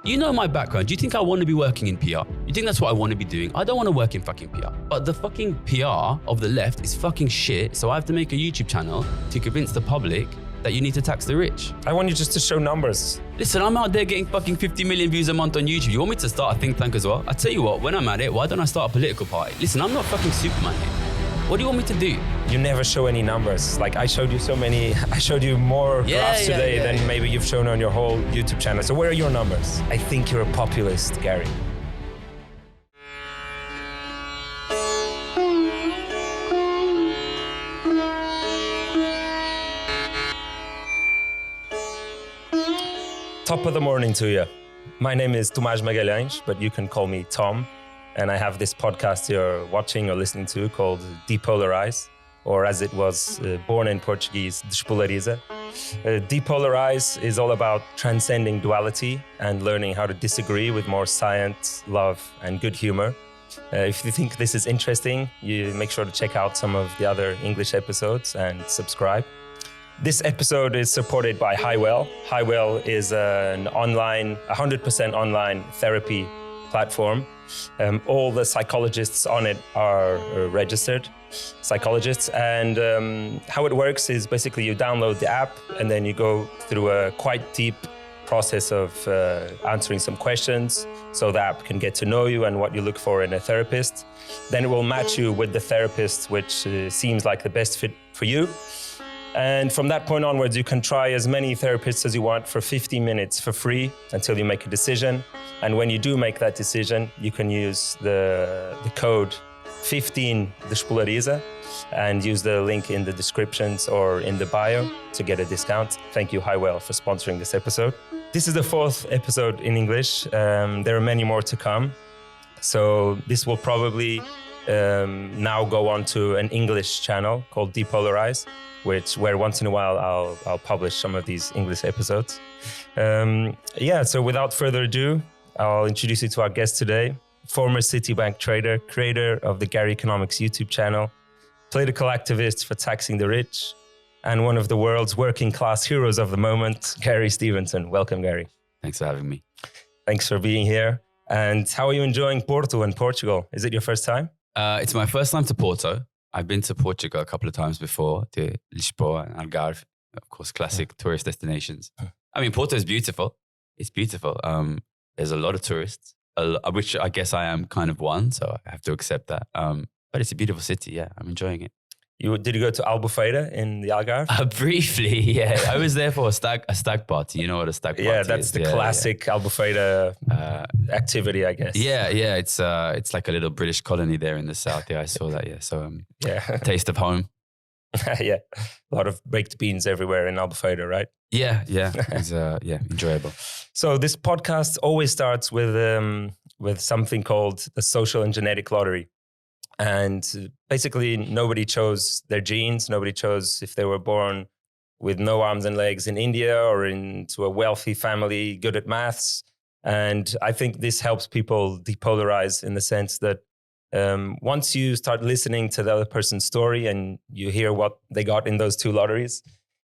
You know my background. Do you think I want to be working in PR? You think that's what I want to be doing? I don't want to work in fucking PR. But the fucking PR of the left is fucking shit. So I have to make a YouTube channel to convince the public that you need to tax the rich. I want you just to show numbers. Listen, I'm out there getting fucking 50 million views a month on YouTube. You want me to start a think tank as well? I tell you what, when I'm at it, why don't I start a political party? Listen, I'm not fucking Superman here. What do you want me to do? You never show any numbers. Like I showed you more graphs today than maybe you've shown on your whole YouTube channel. So where are your numbers? I think you're a populist, Gary. Top of the morning to you. My name is Tomás Magalhães, but you can call me Tom. And I have this podcast you're watching or listening to called Depolarize, or as it was born in Portuguese, Despolariza. Depolarize is all about transcending duality and learning how to disagree with more science, love, and good humor. If you think this is interesting, you make sure to check out some of the other English episodes and subscribe. This episode is supported by HiWell. HiWell is an online, 100% online therapy platform. All the psychologists on it are registered psychologists, and how it works is basically you download the app and then you go through a quite deep process of answering some questions so the app can get to know you and what you look for in a therapist. Then it will match you with the therapist which seems like the best fit for you. And from that point onwards, you can try as many therapists as you want for 15 minutes for free until you make a decision. And when you do make that decision, you can use the code 15 Despolariza and use the link in the descriptions or in the bio to get a discount. Thank you, HiWell, for sponsoring this episode. This is the 4th episode in English. There are many more to come. So this will probably now go on to an English channel called Depolarize, where once in a while I'll publish some of these English episodes. So without further ado, I'll introduce you to our guest today, former Citibank trader, creator of the Gary Economics YouTube channel, political activist for taxing the rich, and one of the world's working class heroes of the moment, Gary Stevenson. Welcome, Gary. Thanks for having me. Thanks for being here. And how are you enjoying Porto and Portugal? Is it your first time? It's my first time to Porto. I've been to Portugal a couple of times before, to Lisboa and Algarve, of course, classic tourist destinations. I mean, Porto is beautiful. It's beautiful. There's a lot of tourists, which I guess I am kind of one, so I have to accept that. But it's a beautiful city, yeah. I'm enjoying it. Did you go to Albufeira in the Algarve? Briefly, yeah. I was there for a stag party. You know what a stag party is? Yeah, that's the classic Albufeira activity, I guess. Yeah. It's like a little British colony there in the south. Yeah, I saw that. Yeah, so taste of home. Yeah, a lot of baked beans everywhere in Albufeira, right? Yeah. It's enjoyable. So this podcast always starts with something called the social and genetic lottery. And basically, nobody chose their genes. Nobody chose if they were born with no arms and legs in India or into a wealthy family, good at maths. And I think this helps people depolarize in the sense that once you start listening to the other person's story and you hear what they got in those 2 lotteries,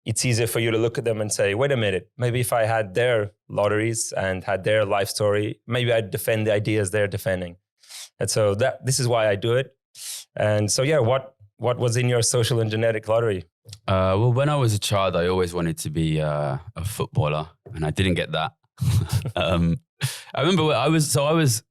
it's easier for you to look at them and say, wait a minute, maybe if I had their lotteries and had their life story, maybe I'd defend the ideas they're defending. And so this is why I do it. And so, what was in your social and genetic lottery? Well, when I was a child, I always wanted to be a footballer, and I didn't get that. I remember I was always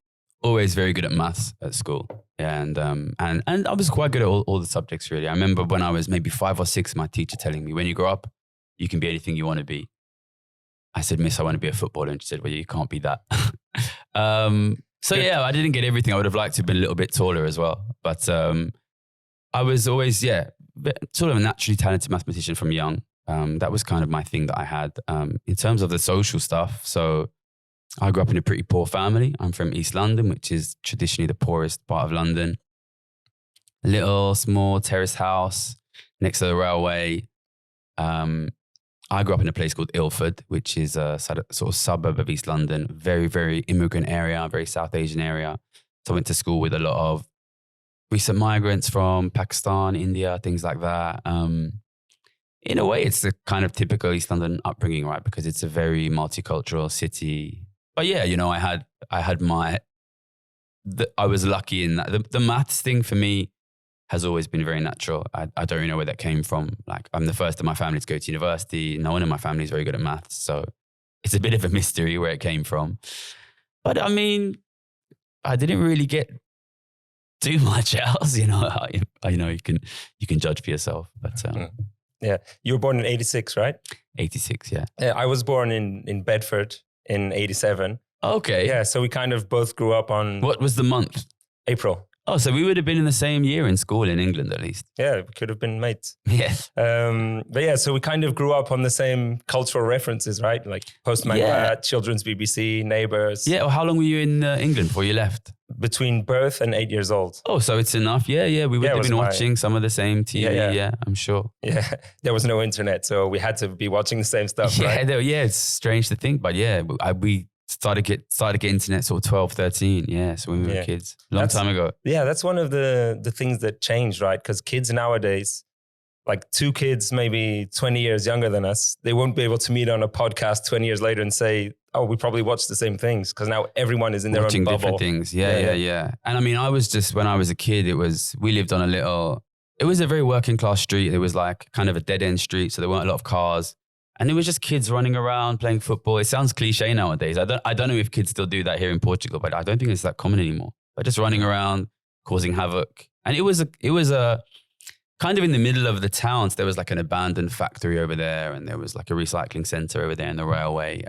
very good at maths at school, and I was quite good at all the subjects, really. I remember when I was maybe 5 or 6, my teacher telling me, when you grow up, you can be anything you want to be. I said, Miss, I want to be a footballer. And she said, well, you can't be that. I didn't get everything. I would have liked to have been a little bit taller as well. But I was always, sort of a naturally talented mathematician from young. That was kind of my thing that I had. In terms of the social stuff, so I grew up in a pretty poor family. I'm from East London, which is traditionally the poorest part of London. A little small terrace house next to the railway. I grew up in a place called Ilford, which is a sort of suburb of East London. Very, very immigrant area, very South Asian area. So I went to school with a lot of recent migrants from Pakistan, India, things like that. In a way, it's the kind of typical East London upbringing, right? Because it's a very multicultural city. But yeah, I was lucky in that. The maths thing for me has always been very natural. I don't really know where that came from. Like, I'm the first in my family to go to university. No one in my family is very good at maths. So it's a bit of a mystery where it came from. But I mean, I didn't really get too much else, you know. You can judge for yourself. But yeah, you were born in 86, right? 86, yeah. I was born in Bedford in 87. Okay. Yeah, so we kind of both grew up on... What was the month? April. Oh, so we would have been in the same year in school in England, at least. Yeah, we could have been mates. Yeah. But yeah, so we kind of grew up on the same cultural references, right? Like Postman Pat, Children's BBC, Neighbours. Yeah, well, how long were you in England before you left? Between birth and 8 years old. Oh, so it's enough. Yeah. We would have been watching some of the same TV. Yeah, I'm sure. Yeah, there was no internet, so we had to be watching the same stuff, right? It's strange to think, but yeah, we started get internet sort of 12, 13. Yeah, so when we were kids, long time ago. Yeah, that's one of the things that changed, right? Because kids nowadays, like 2 kids maybe 20 years younger than us, they won't be able to meet on a podcast 20 years later and say, oh, we probably watched the same things, because now everyone is in their own bubble. Different things. Yeah. And I mean, when I was a kid, we lived on it was a very working class street. It was like kind of a dead end street, so there weren't a lot of cars. And it was just kids running around playing football. It sounds cliche nowadays. I don't know if kids still do that here in Portugal, but I don't think it's that common anymore. But just running around, causing havoc. And it was a kind of in the middle of the town. So there was like an abandoned factory over there, and there was like a recycling center over there in the railway.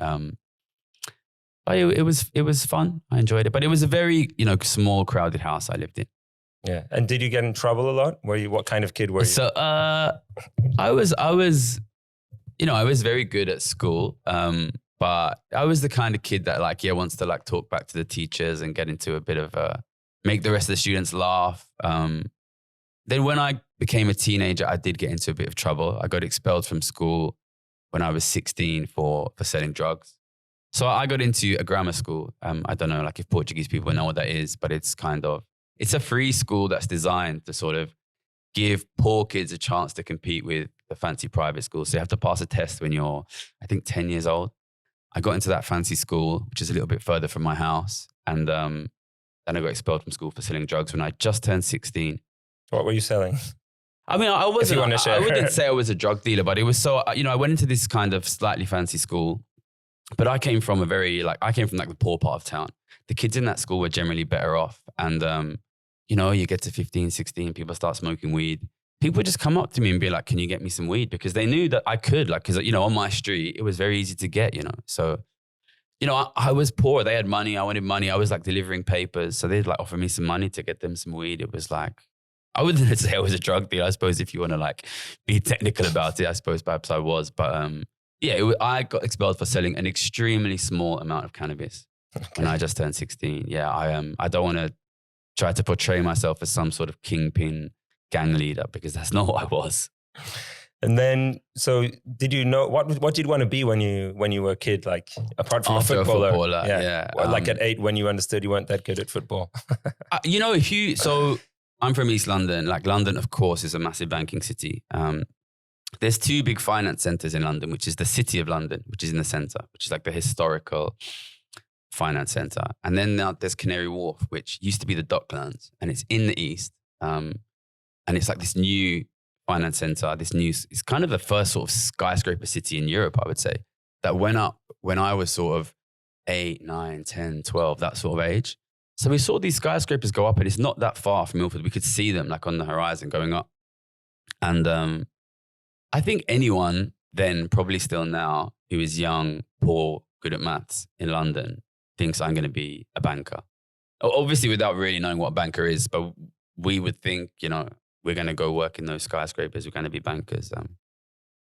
But it was fun. I enjoyed it. But it was a very, small, crowded house I lived in. Yeah. And did you get in trouble a lot? What kind of kid were you? So I was very good at school, but I was the kind of kid that wants to talk back to the teachers and get into a bit of make the rest of the students laugh. Then when I became a teenager, I did get into a bit of trouble. I got expelled from school when I was 16 for selling drugs. So I got into a grammar school. I don't know if Portuguese people know what that is, but it's a free school that's designed to sort of give poor kids a chance to compete with the fancy private schools. So you have to pass a test when you're, I think, 10 years old. I got into that fancy school, which is a little bit further from my house. And then I got expelled from school for selling drugs when I just turned 16. What were you selling? I mean, I wouldn't say I was a drug dealer, but it was so, I went into this kind of slightly fancy school, but I came from the poor part of town. The kids in that school were generally better off. And, you get to 15, 16, people start smoking weed. People would just come up to me and be like, can you get me some weed? Because they knew that I could, because, on my street, it was very easy to get, So, I was poor. They had money. I wanted money. I was delivering papers. So they'd offer me some money to get them some weed. It was I wouldn't say I was a drug dealer. I suppose if you want to be technical about it, I suppose perhaps I was. But I got expelled for selling an extremely small amount of cannabis when I just turned 16. Yeah, I don't want to try to portray myself as some sort of kingpin gang leader, because that's not what I was. And then, so did you know what did you want to be when you were a kid? Apart from After a footballer, yeah. At 8 when you understood you weren't that good at football. So I'm from East London. London, of course, is a massive banking city. There's 2 big finance centers in London, which is the City of London, which is in the center, which is the historical finance center. And then there's Canary Wharf, which used to be the Docklands, and it's in the east. And it's this new finance center, it's kind of the first sort of skyscraper city in Europe, I would say, that went up when I was sort of 8, 9, 10, 12, that sort of age. So we saw these skyscrapers go up, and it's not that far from Ilford. We could see them on the horizon going up. And I think anyone then, probably still now, who is young, poor, good at maths in London, thinks I'm going to be a banker. Obviously without really knowing what a banker is, but we would think, we're going to go work in those skyscrapers, we're going to be bankers,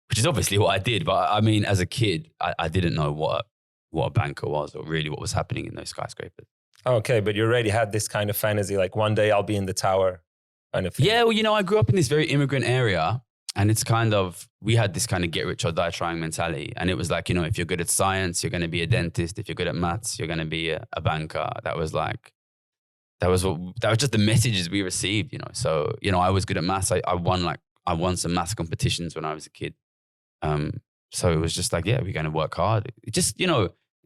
which is obviously what I did. But I mean, as a kid, I didn't know what a banker was, or really what was happening in those skyscrapers. Okay, but you already had this kind of fantasy, one day I'll be in the tower kind of thing. Yeah, well, I grew up in this very immigrant area, and it's we had this kind of get rich or die trying mentality. And it was if you're good at science, you're going to be a dentist. If you're good at maths, you're going to be a banker. That was just the messages we received, So, I was good at maths. I won some maths competitions when I was a kid. So it was just we're going to work hard. It just,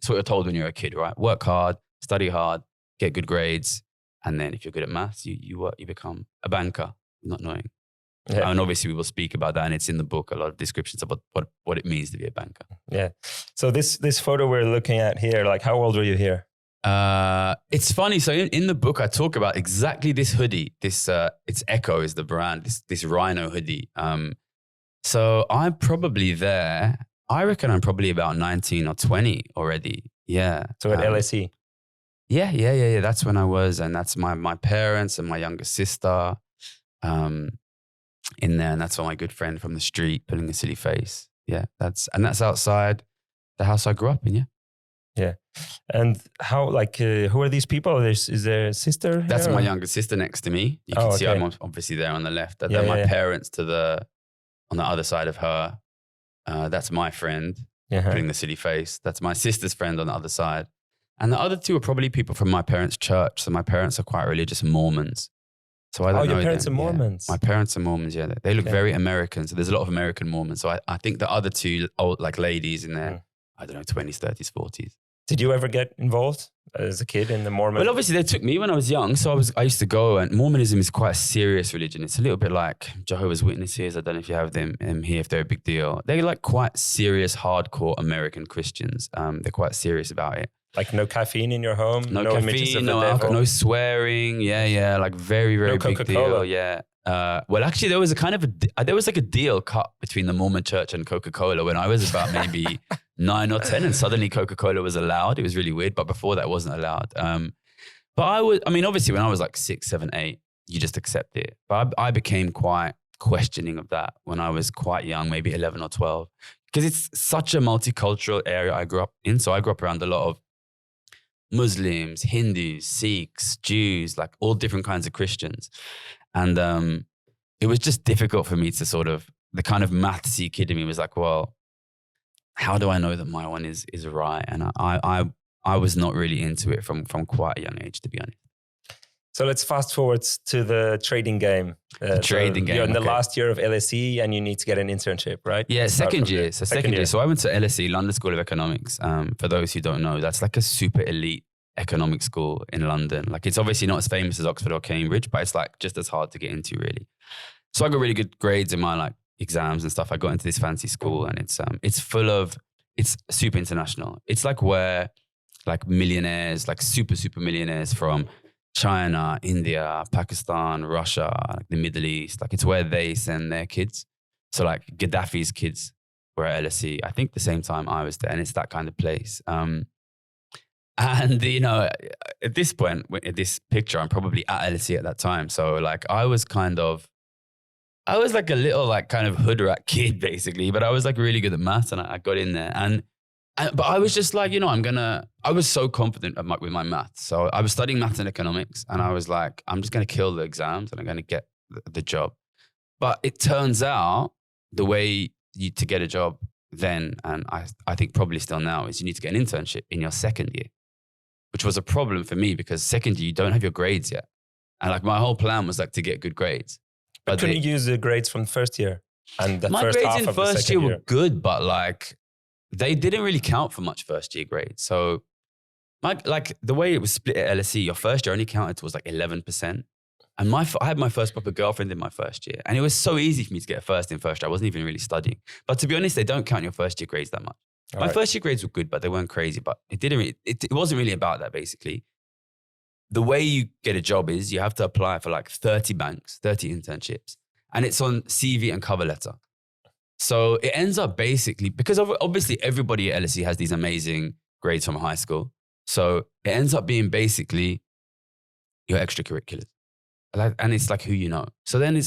it's what you're told when you're a kid, right? Work hard, study hard, get good grades. And then if you're good at maths, you become a banker, not knowing. Yeah. And obviously we will speak about that, and it's in the book, a lot of descriptions about what it means to be a banker. Yeah. So this photo we're looking at here, like how old were you here? It's funny. So in the book, I talk about exactly this hoodie. This it's Echo is the brand. This Rhino hoodie. So I'm probably there. I reckon I'm probably about 19 or 20 already. Yeah. So at LSE. Yeah. That's when I was, and that's my parents and my younger sister. In there, and that's all my good friend from the street putting a silly face. Yeah, that's outside the house I grew up in. Yeah. And how, like, who are these people? Is there a sister here? That's my younger sister next to me. You can see I'm obviously there on the left. They're my parents on the other side of her. That's my friend putting the silly face. That's my sister's friend on the other side. And the other two are probably people from my parents' church. So my parents are quite religious Mormons. So I don't know. Your parents are Mormons? Yeah. My parents are Mormons, yeah. They look very American. So there's a lot of American Mormons. So I think the other two old, like ladies in their, I don't know, 20s, 30s, 40s. Did you ever get involved as a kid in the Mormon? Well, obviously they took me when I was young. So I used to go, and Mormonism is quite a serious religion. It's a little bit like Jehovah's Witnesses. I don't know if you have them here, if they're a big deal. They're like quite serious, hardcore American Christians. They're quite serious about it. Like no caffeine in your home? No caffeine, no alcohol, no swearing. Yeah. Like very, very big Coca-Cola. deal. Yeah. Well, actually, there was like a deal cut between the Mormon church and Coca-Cola when I was about maybe 9 or 10, and suddenly Coca-Cola was allowed. It was really weird, but before that, it wasn't allowed. But obviously, when I was like 6, 7, 8, you just accept it. But I became quite questioning of that when I was quite young, maybe 11 or 12, because it's such a multicultural area I grew up in. So I grew up around a lot of Muslims, Hindus, Sikhs, Jews, like all different kinds of Christians. And it was just difficult for me to sort of, the kind of mathsy kid in me was like, well, how do I know that my one is right? And I was not really into it from quite a young age, to be honest. So let's fast forward to the trading game. Trading game. You're in the last year of LSE and you need to get an internship, right? Yeah, second year. So second year. So I went to LSE, London School of Economics. For those who don't know, that's like a super elite economic school in London. Like it's obviously not as famous as Oxford or Cambridge, but it's like just as hard to get into really. So I got really good grades in my like exams and stuff. I got into this fancy school, and it's super international. It's like where like millionaires, like super millionaires from China, India, Pakistan, Russia, like the Middle East, like it's where they send their kids. So like Gaddafi's kids were at LSE, I think the same time I was there, and it's that kind of place. And you know, at this point, at this picture, I'm probably at LSE at that time. So like I was like a little like kind of hood rat kid basically, but I was like really good at maths, and I got in there but I was just like, you know, I was so confident with my maths. So I was studying maths and economics, and I was like, I'm just going to kill the exams and I'm going to get the job. But it turns out the way to get a job then, and I think probably still now, is you need to get an internship in your second year, which was a problem for me because second year, you don't have your grades yet. And like my whole plan was like to get good grades. But couldn't you use the grades from the first year? And the my first grades half in of the first second year year were good, but like they didn't really count for much first year grades. So like the way it was split at LSE, your first year only counted towards like 11%. And I had my first proper girlfriend in my first year. And it was so easy for me to get a first in first year. I wasn't even really studying. But to be honest, they don't count your first year grades that much. My first year grades were good, but they weren't crazy. But it wasn't really about that basically. The way you get a job is you have to apply for like 30 banks, 30 internships. And it's on CV and cover letter. So it ends up basically, because obviously everybody at LSE has these amazing grades from high school. So it ends up being basically your extracurriculars. And it's like who you know. So then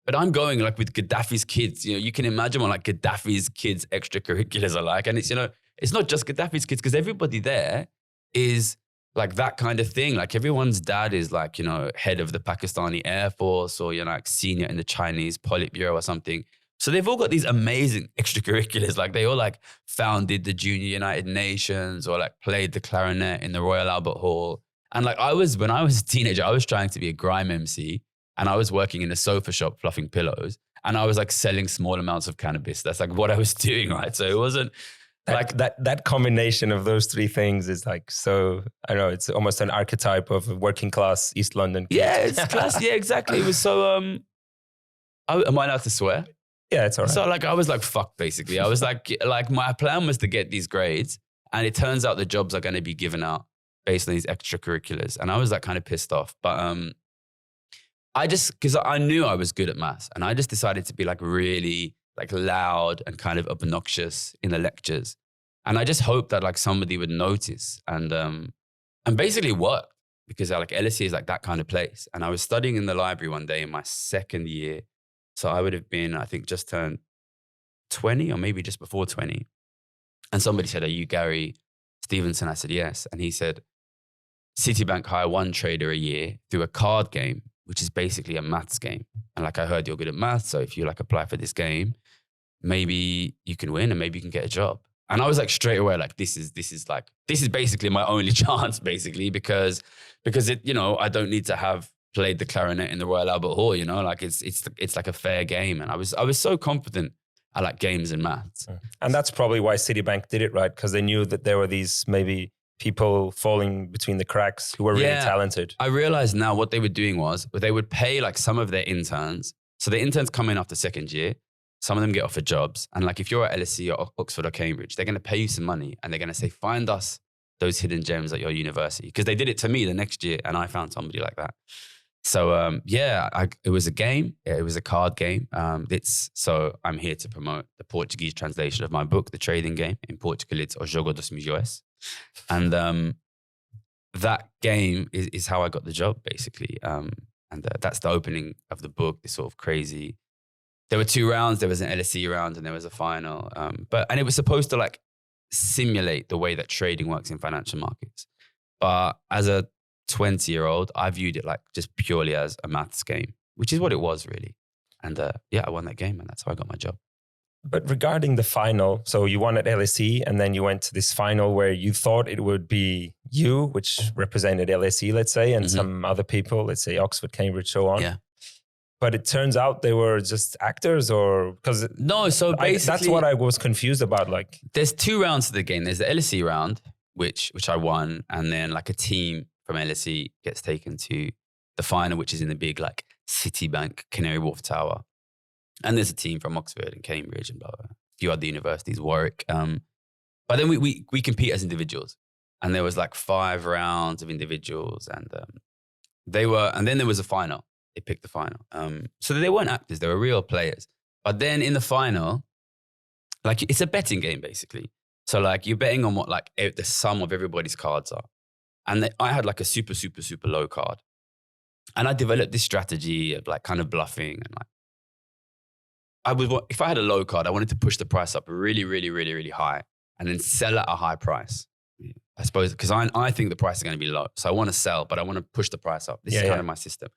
but I'm going like with Gaddafi's kids, you know, you can imagine what like Gaddafi's kids extracurriculars are like. And it's, you know, it's not just Gaddafi's kids, because everybody there is like that kind of thing. Like everyone's dad is like, you know, head of the Pakistani Air Force, or, you know, like senior in the Chinese Politburo or something. So they've all got these amazing extracurriculars. Like they all like founded the Junior United Nations, or like played the clarinet in the Royal Albert Hall. And like when I was a teenager, I was trying to be a grime MC, and I was working in a sofa shop fluffing pillows, and I was like selling small amounts of cannabis. That's like what I was doing, right? So it wasn't That combination of those three things is like, so, I don't know, it's almost an archetype of a working class East London kid. Yeah, it's class. Yeah, exactly. It was so, am I allowed to swear? Yeah, it's all right. So like, I was like, fuck, basically. I was like my plan was to get these grades, and it turns out the jobs are going to be given out based on these extracurriculars. And I was like kind of pissed off, but because I knew I was good at maths, and I just decided to be like really like loud and kind of obnoxious in the lectures. And I just hoped that like somebody would notice, and basically it worked, because like LSE is like that kind of place. And I was studying in the library one day in my second year. So I would have been, I think, just turned 20 or maybe just before 20. And somebody said, "Are you Gary Stevenson?" I said, "Yes." And he said, "Citibank hire one trader a year through a card game, which is basically a maths game. And like, I heard you're good at maths, so if you like apply for this game, maybe you can win and maybe you can get a job." And I was like straight away, like, this is basically my only chance, basically, because it, you know, I don't need to have played the clarinet in the Royal Albert Hall, you know, like it's like a fair game. And I was so confident I like games and maths. And that's probably why Citibank did it, right? Because they knew that there were these maybe people falling between the cracks who were really talented. I realized now what they were doing was they would pay like some of their interns. So the interns come in after second year. Some of them get offered jobs. And like, if you're at LSE or Oxford or Cambridge, they're going to pay you some money, and they're going to say, find us those hidden gems at your university. Because they did it to me the next year, and I found somebody like that. So it was a game. It was a card game. So I'm here to promote the Portuguese translation of my book, The Trading Game. In Portugal, it's O Jogo dos Milhões. And that game is how I got the job, basically. That's the opening of the book, this sort of crazy. There were 2 rounds. There was an LSE round and there was a final. And it was supposed to like simulate the way that trading works in financial markets. But as a 20-year-old, I viewed it like just purely as a maths game, which is what it was really. And I won that game, and that's how I got my job. But regarding the final, so you won at LSE, and then you went to this final where you thought it would be you, which represented LSE, let's say, and some other people, let's say Oxford, Cambridge, so on. Yeah. But it turns out they were just actors, or because no. So basically, that's what I was confused about. Like, there's 2 rounds to the game. There's the LSE round, which I won, and then like a team from LSE gets taken to the final, which is in the big like Citibank Canary Wharf Tower. And there's a team from Oxford and Cambridge and blah, blah, blah. A few other universities, Warwick. But then we compete as individuals. And there was like 5 rounds of individuals, and and then there was a final. They picked the final. So they weren't actors, they were real players. But then in the final, like it's a betting game basically. So like you're betting on what like the sum of everybody's cards are. And I had like a super, super, super low card. And I developed this strategy of like kind of bluffing, and like, if I had a low card, I wanted to push the price up really, really, really, really high and then sell at a high price. I suppose, because I think the price is going to be low. So I want to sell, but I want to push the price up. This is kind of my system.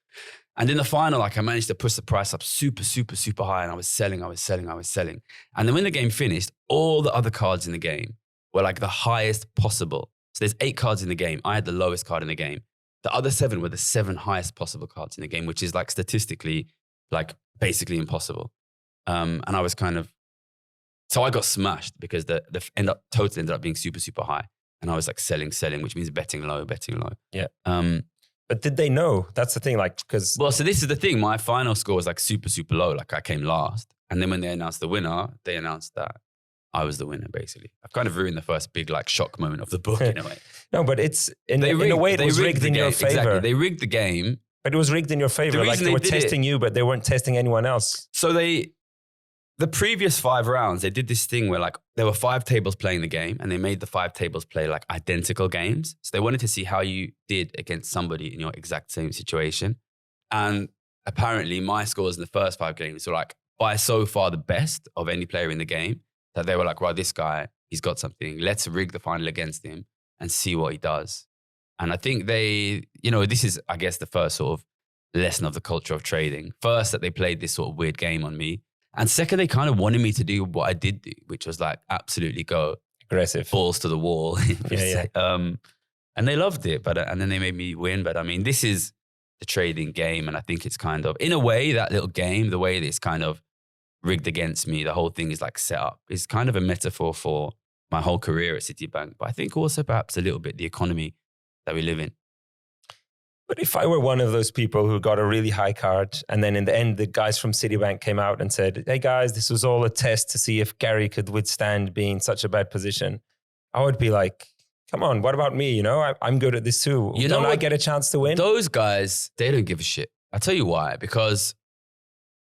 And in the final, like I managed to push the price up super, super, super high. And I was selling. And then when the game finished, all the other cards in the game were like the highest possible. So there's 8 cards in the game. I had the lowest card in the game. The other 7 were the 7 highest possible cards in the game, which is like statistically, like basically impossible. And I was so I got smashed because the total ended up being super, super high. And I was like selling, which means betting low. Yeah. But did they know? That's the thing, like, because... Well, so this is the thing. My final score was like super, super low. Like I came last. And then when they announced the winner, they announced that I was the winner, basically. I've kind of ruined the first big like shock moment of the book in a way. No, but it's, in a way, it was rigged in your favor. Exactly. They rigged the game. But it was rigged in your favor. Like they were testing you, but they weren't testing anyone else. So the previous 5 rounds, they did this thing where like there were 5 tables playing the game, and they made the 5 tables play like identical games. So they wanted to see how you did against somebody in your exact same situation. And apparently my scores in the first 5 games were like by so far the best of any player in the game, that they were like, well, this guy, he's got something. Let's rig the final against him and see what he does. And I think this is, I guess, the first sort of lesson of the culture of trading. First, that they played this sort of weird game on me. And second, they kind of wanted me to do what I did do, which was like absolutely go aggressive, balls to the wall. And they loved it, and then they made me win. But I mean, this is the trading game, and I think it's kind of, in a way, that little game, the way that it's kind of rigged against me, the whole thing is like set up, is kind of a metaphor for my whole career at Citibank, but I think also perhaps a little bit the economy that we live in. But if I were one of those people who got a really high card, and then in the end, the guys from Citibank came out and said, hey guys, this was all a test to see if Gary could withstand being in such a bad position, I would be like, come on, what about me? You know, I'm good at this too. Don't I get a chance to win? Those guys, they don't give a shit. I'll tell you why. Because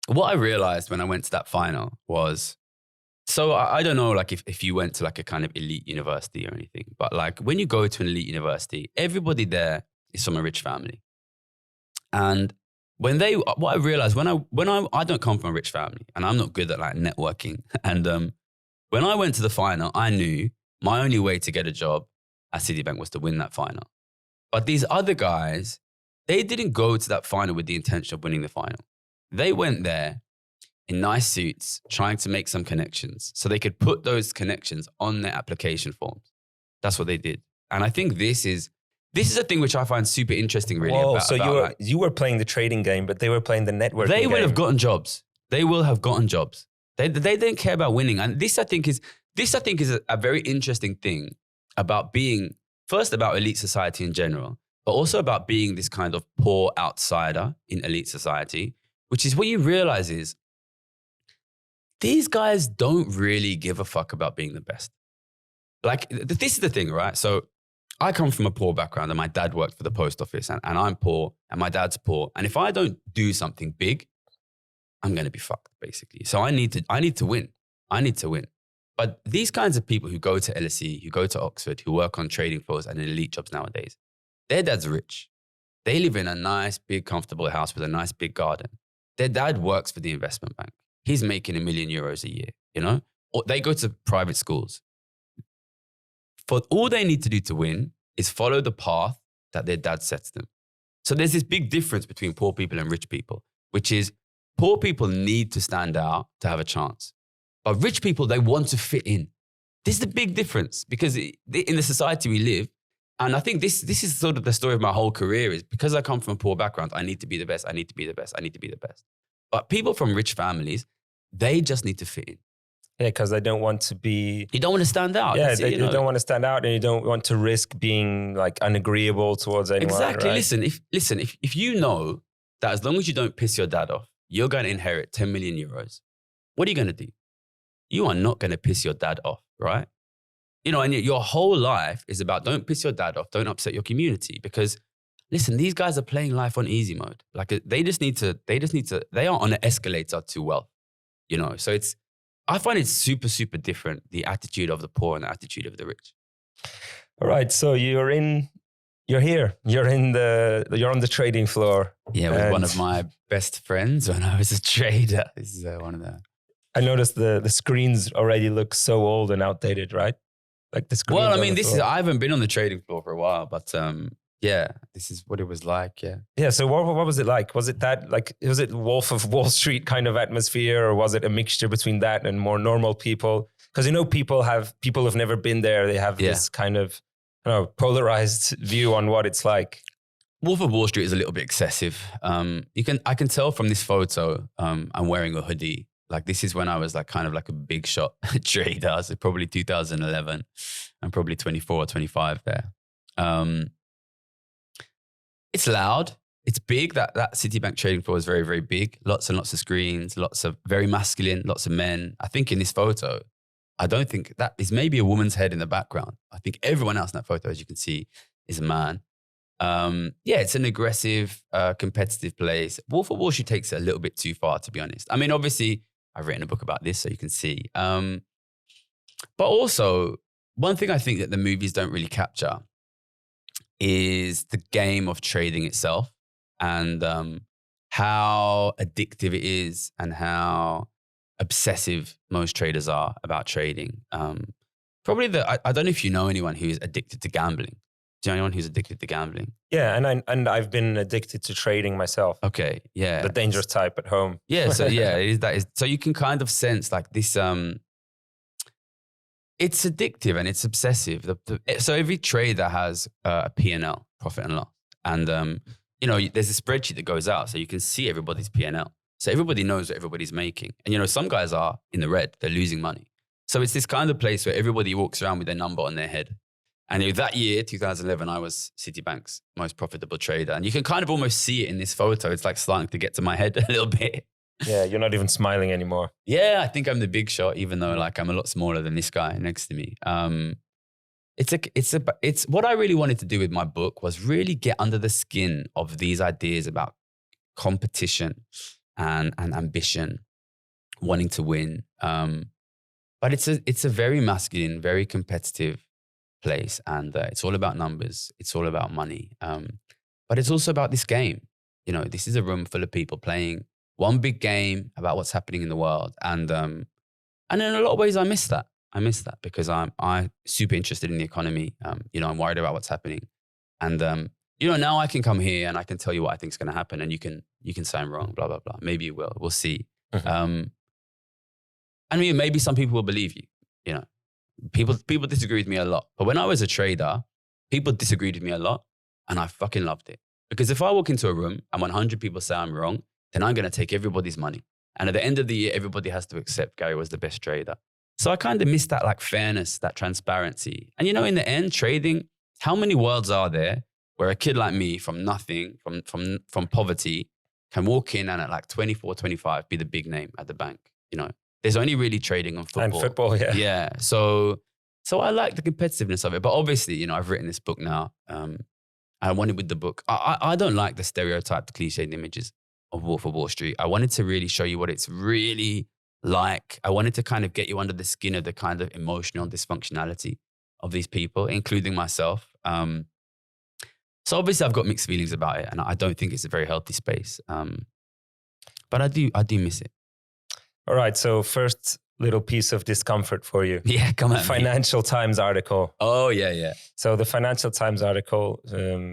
what I realized when I went to that final was, so I don't know like if you went to like a kind of elite university or anything, but like when you go to an elite university, everybody there is from a rich family. And what I realized when I don't come from a rich family and I'm not good at like networking. And when I went to the final, I knew my only way to get a job at Citibank was to win that final. But these other guys, they didn't go to that final with the intention of winning the final. They went there in nice suits, trying to make some connections so they could put those connections on their application forms. That's what they did. And I think this is a thing which I find super interesting, really. Whoa, so you were playing the trading game, but they were playing the networking game. They will have gotten jobs. They will have gotten jobs. They didn't care about winning. And this I think is a very interesting thing about being, first about elite society in general, but also about being this kind of poor outsider in elite society, which is what you realize is these guys don't really give a fuck about being the best. Like, this is the thing, right? So I come from a poor background and my dad worked for the post office and I'm poor and my dad's poor. And if I don't do something big, I'm going to be fucked, basically. So I need to win. I need to win. But these kinds of people who go to LSE, who go to Oxford, who work on trading floors and in elite jobs nowadays, their dad's rich. They live in a nice, big, comfortable house with a nice, big garden. Their dad works for the investment bank. He's making €1 million a year, you know? Or they go to private schools. For all they need to do to win is follow the path that their dad sets them. So there's this big difference between poor people and rich people, which is poor people need to stand out to have a chance. But rich people, they want to fit in. This is the big difference because in the society we live, and I think this is sort of the story of my whole career is because I come from a poor background, I need to be the best, I need to be the best, I need to be the best. But people from rich families, they just need to fit in. Yeah, because they don't want to be... You don't want to stand out. Yeah, you don't want to stand out and you don't want to risk being like unagreeable towards anyone. Exactly. Right? Listen, if you know that as long as you don't piss your dad off, you're going to inherit 10 million euros, what are you going to do? You are not going to piss your dad off, right? You know, and your whole life is about don't piss your dad off, don't upset your community because listen, these guys are playing life on easy mode. Like they are on an escalator to wealth, you know? So I find it super, super different, the attitude of the poor and the attitude of the rich. All right. So you're here. You're on the trading floor. Yeah, with one of my best friends when I was a trader. This is one of the... I noticed the screens already look so old and outdated, right? Like the screen. Well, I mean, I haven't been on the trading floor for a while, but yeah, this is what it was like. Yeah. Yeah. So what was it like? Was it Wolf of Wall Street kind of atmosphere, or was it a mixture between that and more normal people? Because people have never been there. They have this kind of polarized view on what it's like. Wolf of Wall Street is a little bit excessive. I can tell from this photo. I'm wearing a hoodie. Like this is when I was like kind of like a big shot trader. So probably 2011. I'm probably 24 or 25 there. It's loud. It's big. That Citibank trading floor is very, very big. Lots and lots of screens, lots of very masculine, lots of men. I think in this photo, I don't think that is maybe a woman's head in the background. I think everyone else in that photo, as you can see, is a man. It's an aggressive, competitive place. Wolf of Wall Street takes it a little bit too far, to be honest. I mean, obviously, I've written a book about this, so you can see. But also, one thing I think that the movies don't really capture is the game of trading itself and how addictive it is and how obsessive most traders are about trading. Probably I don't know if you know anyone who is addicted to gambling. Do you know anyone who's addicted to gambling? Yeah, and I've been addicted to trading myself. Okay, yeah. The dangerous type at home. Yeah, so so you can kind of sense like this, it's addictive and it's obsessive. So every trader has a P&L, profit and loss. And, there's a spreadsheet that goes out so you can see everybody's P&L. So everybody knows what everybody's making. And, some guys are in the red, they're losing money. So it's this kind of place where everybody walks around with their number on their head. And that year, 2011, I was Citibank's most profitable trader. And you can kind of almost see it in this photo. It's like starting to get to my head a little bit. Yeah, you're not even smiling anymore. Yeah, I think I'm the big shot, even though like I'm a lot smaller than this guy next to me. It's what I really wanted to do with my book was really get under the skin of these ideas about competition and ambition, wanting to win. But it's a very masculine, very competitive place, and it's all about numbers. It's all about money. But it's also about this game. This is a room full of people playing one big game about what's happening in the world, and in a lot of ways, I miss that. I miss that because I'm super interested in the economy. I'm worried about what's happening, and now I can come here and I can tell you what I think is going to happen, and you can say I'm wrong. Blah blah blah. Maybe you will. We'll see. Mm-hmm. Maybe some people will believe you. People disagree with me a lot, but when I was a trader, people disagreed with me a lot, and I fucking loved it because if I walk into a room and 100 people say I'm wrong, then I'm going to take everybody's money. And at the end of the year, everybody has to accept Gary was the best trader. So I kind of miss that like fairness, that transparency. And in the end, trading, how many worlds are there where a kid like me from nothing, from poverty, can walk in and at like 24, 25, be the big name at the bank? There's only really trading on football. And football, yeah. Yeah. So I like the competitiveness of it. But obviously, I've written this book now. I wanted with the book, I don't like the stereotyped cliched images of Wolf of Wall Street. I wanted to really show you what it's really like. I wanted to kind of get you under the skin of the kind of emotional dysfunctionality of these people, including myself. So obviously I've got mixed feelings about it, and I don't think it's a very healthy space. But I do miss it. All right. So first little piece of discomfort for you. Yeah, come on. Financial Times article. Oh, yeah. So the Financial Times article,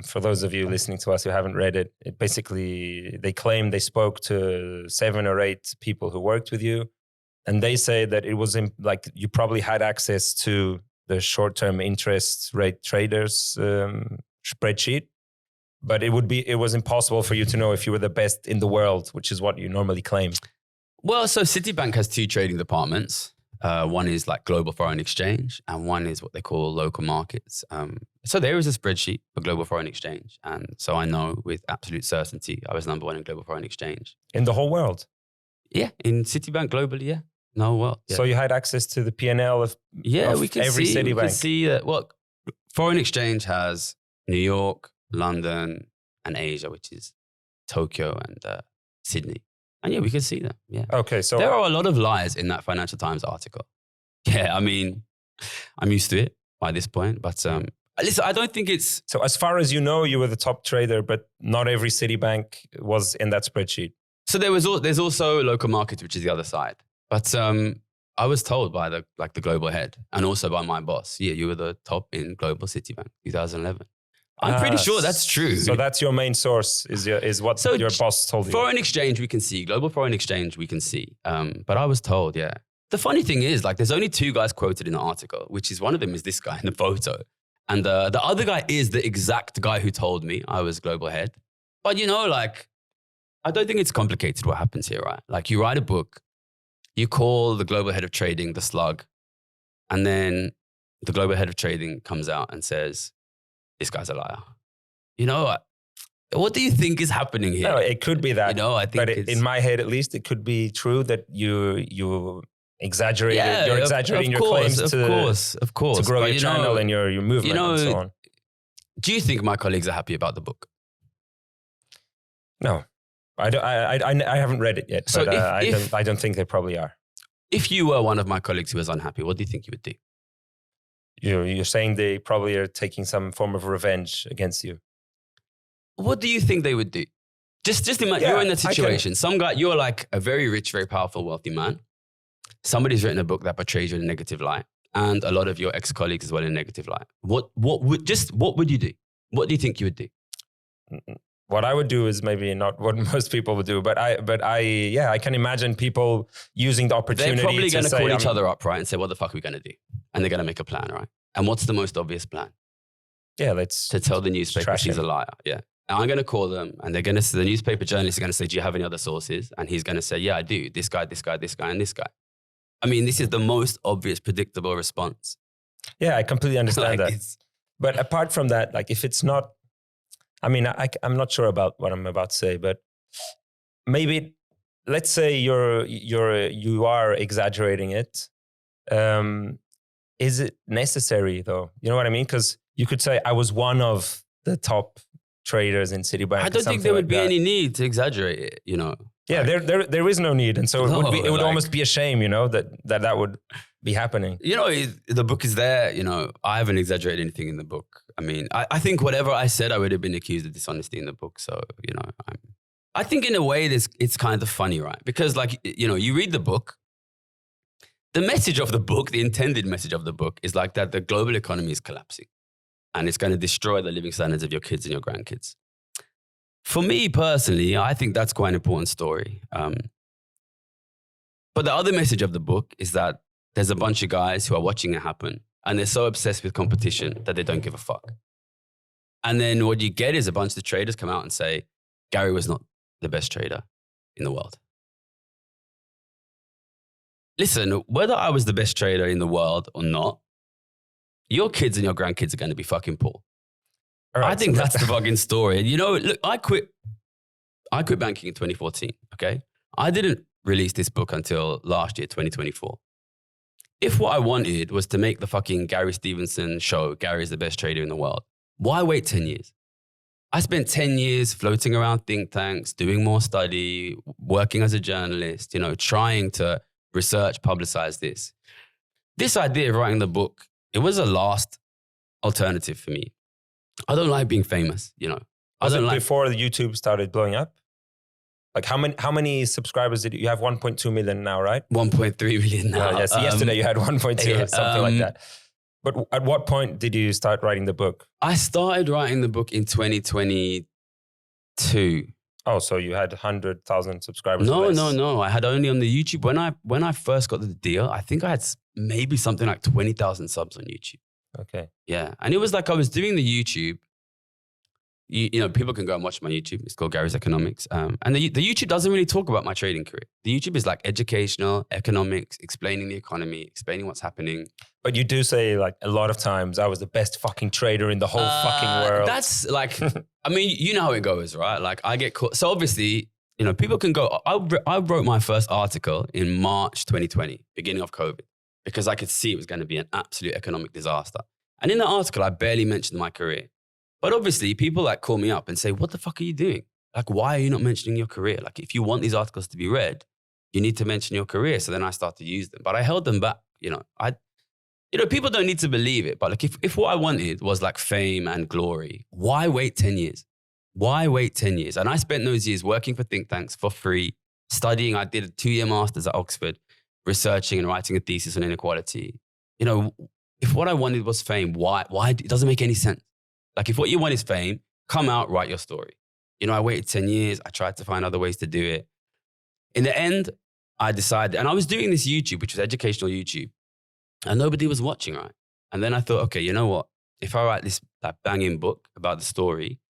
for those of you listening to us who haven't read it, basically, they claim they spoke to 7 or 8 people who worked with you. And they say that it was like you probably had access to the short-term interest rate traders spreadsheet, but it was impossible for you to know if you were the best in the world, which is what you normally claim. Well, so Citibank has 2 trading departments. One is like global foreign exchange, and one is what they call local markets. So there is a spreadsheet for global foreign exchange. And so I know with absolute certainty I was number 1 in global foreign exchange. In the whole world? Yeah, in Citibank globally, yeah. No, well. Yeah. So you had access to the P&L of we can every see, Citibank? We can see that, foreign exchange has New York, London, and Asia, which is Tokyo and Sydney. And yeah, we can see that. Yeah. Okay. So there are a lot of lies in that Financial Times article. Yeah. I mean, I'm used to it by this point, but listen, I don't think it's. So as far as you know, you were the top trader, but not every Citibank was in that spreadsheet. So there's also local markets, which is the other side. But I was told by the global head and also by my boss, yeah, you were the top in global Citibank 2011. I'm pretty sure that's true. So that's your main source is what your boss told you. Foreign exchange we can see, global foreign exchange we can see. But I was told, yeah. The funny thing is, like, there's only 2 guys quoted in the article, which is one of them is this guy in the photo. And the other guy is the exact guy who told me I was global head. But I don't think it's complicated what happens here, right? Like you write a book, you call the global head of trading the slug, and then the global head of trading comes out and says, this guy's a liar. What do you think is happening here? No, it could be that. I think in my head, at least, it could be true that you exaggerated. Yeah, you're exaggerating your claims of course, to grow your channel and your movement and so on. Do you think my colleagues are happy about the book? No, I haven't read it yet. So but I don't think they probably are. If you were one of my colleagues who was unhappy, what do you think you would do? You're saying they probably are taking some form of revenge against you. What do you think they would do? Just imagine you're in that situation. Some guy, you're like a very rich, very powerful, wealthy man. Somebody's written a book that portrays you in a negative light, and a lot of your ex-colleagues as well in a negative light. What would you do? What do you think you would do? What I would do is maybe not what most people would do, but I can imagine people using the opportunity. They're probably going to call each other up, right, and say, "What the fuck are we going to do?" And they're going to make a plan, right? And what's the most obvious plan? Yeah, to tell the newspaper she's a liar. Yeah, and I'm going to call them, and the newspaper journalists are going to say, "Do you have any other sources?" And he's going to say, "Yeah, I do. This guy, and this guy." I mean, this is the most obvious, predictable response. Yeah, I completely understand Like, that. But apart from that, like if it's not, I mean, I'm not sure about what I'm about to say, but maybe let's say you are exaggerating it. Is it necessary though? You know what I mean? Because you could say I was one of the top traders in Citibank. I don't think there would be any need to exaggerate it, you know. Yeah, like, there is no need, and so it would like, almost be a shame, you know, that would be happening. You know, the book is there. You know, I haven't exaggerated anything in the book. I mean, I think whatever I said, I would have been accused of dishonesty in the book. So, you know, I think in a way it's kind of funny, right? Because like, you know, you read the book, the message of the book, the intended message of the book is like that the global economy is collapsing and it's going to destroy the living standards of your kids and your grandkids. For me personally, I think that's quite an important story. But the other message of the book is that there's a bunch of guys who are watching it happen and they're so obsessed with competition that they don't give a fuck. And then what you get is a bunch of traders come out and say, Gary was not the best trader in the world. Listen, whether I was the best trader in the world or not, your kids and your grandkids are going to be fucking poor. Right, I think that's the fucking story. You know, look, I quit banking in 2014, okay? I didn't release this book until last year, 2024. If what I wanted was to make the fucking Gary Stevenson show, Gary's the best trader in the world, why wait 10 years? I spent 10 years floating around think tanks, doing more study, working as a journalist, you know, trying to research, publicize this. This idea of writing the book, it was a last alternative for me. I don't like being famous, you know. Was it before the YouTube started blowing up? Like how many subscribers did you have? 1.2 million now, right? 1.3 million now. Yes, yesterday you had 1.2 or something like that. But at what point did you start writing the book? I started writing the book in 2022. Oh, so you had 100,000 subscribers? No. I had only on the YouTube. When I first got the deal, I think I had maybe something like 20,000 subs on YouTube. Okay. Yeah. And it was like I was doing the YouTube. You know, people can go and watch my YouTube. It's called Gary's Economics. And the YouTube doesn't really talk about my trading career. The YouTube is like educational, economics, explaining the economy, explaining what's happening. But you do say like a lot of times, I was the best fucking trader in the whole fucking world. That's like, I mean, you know how it goes, right? Like I get caught. So obviously, you know, people can go, I wrote my first article in March 2020, beginning of COVID, because I could see it was going to be an absolute economic disaster. And in the article, I barely mentioned my career. But obviously, people like call me up and say, what the fuck are you doing? Like, why are you not mentioning your career? Like, if you want these articles to be read, you need to mention your career. So then I start to use them. But I held them back, you know. People don't need to believe it. But like, if what I wanted was like fame and glory, why wait 10 years? Why wait 10 years? And I spent those years working for think tanks for free, studying. I did a 2-year master's at Oxford, researching and writing a thesis on inequality. You know, if what I wanted was fame, why? It doesn't make any sense. Like if what you want is fame, come out, write your story. You know, I waited 10 years. I tried to find other ways to do it. In the end, I decided, and I was doing this YouTube, which was educational YouTube, and nobody was watching, right? And then I thought, okay, you know what? If I write this like banging book about the story,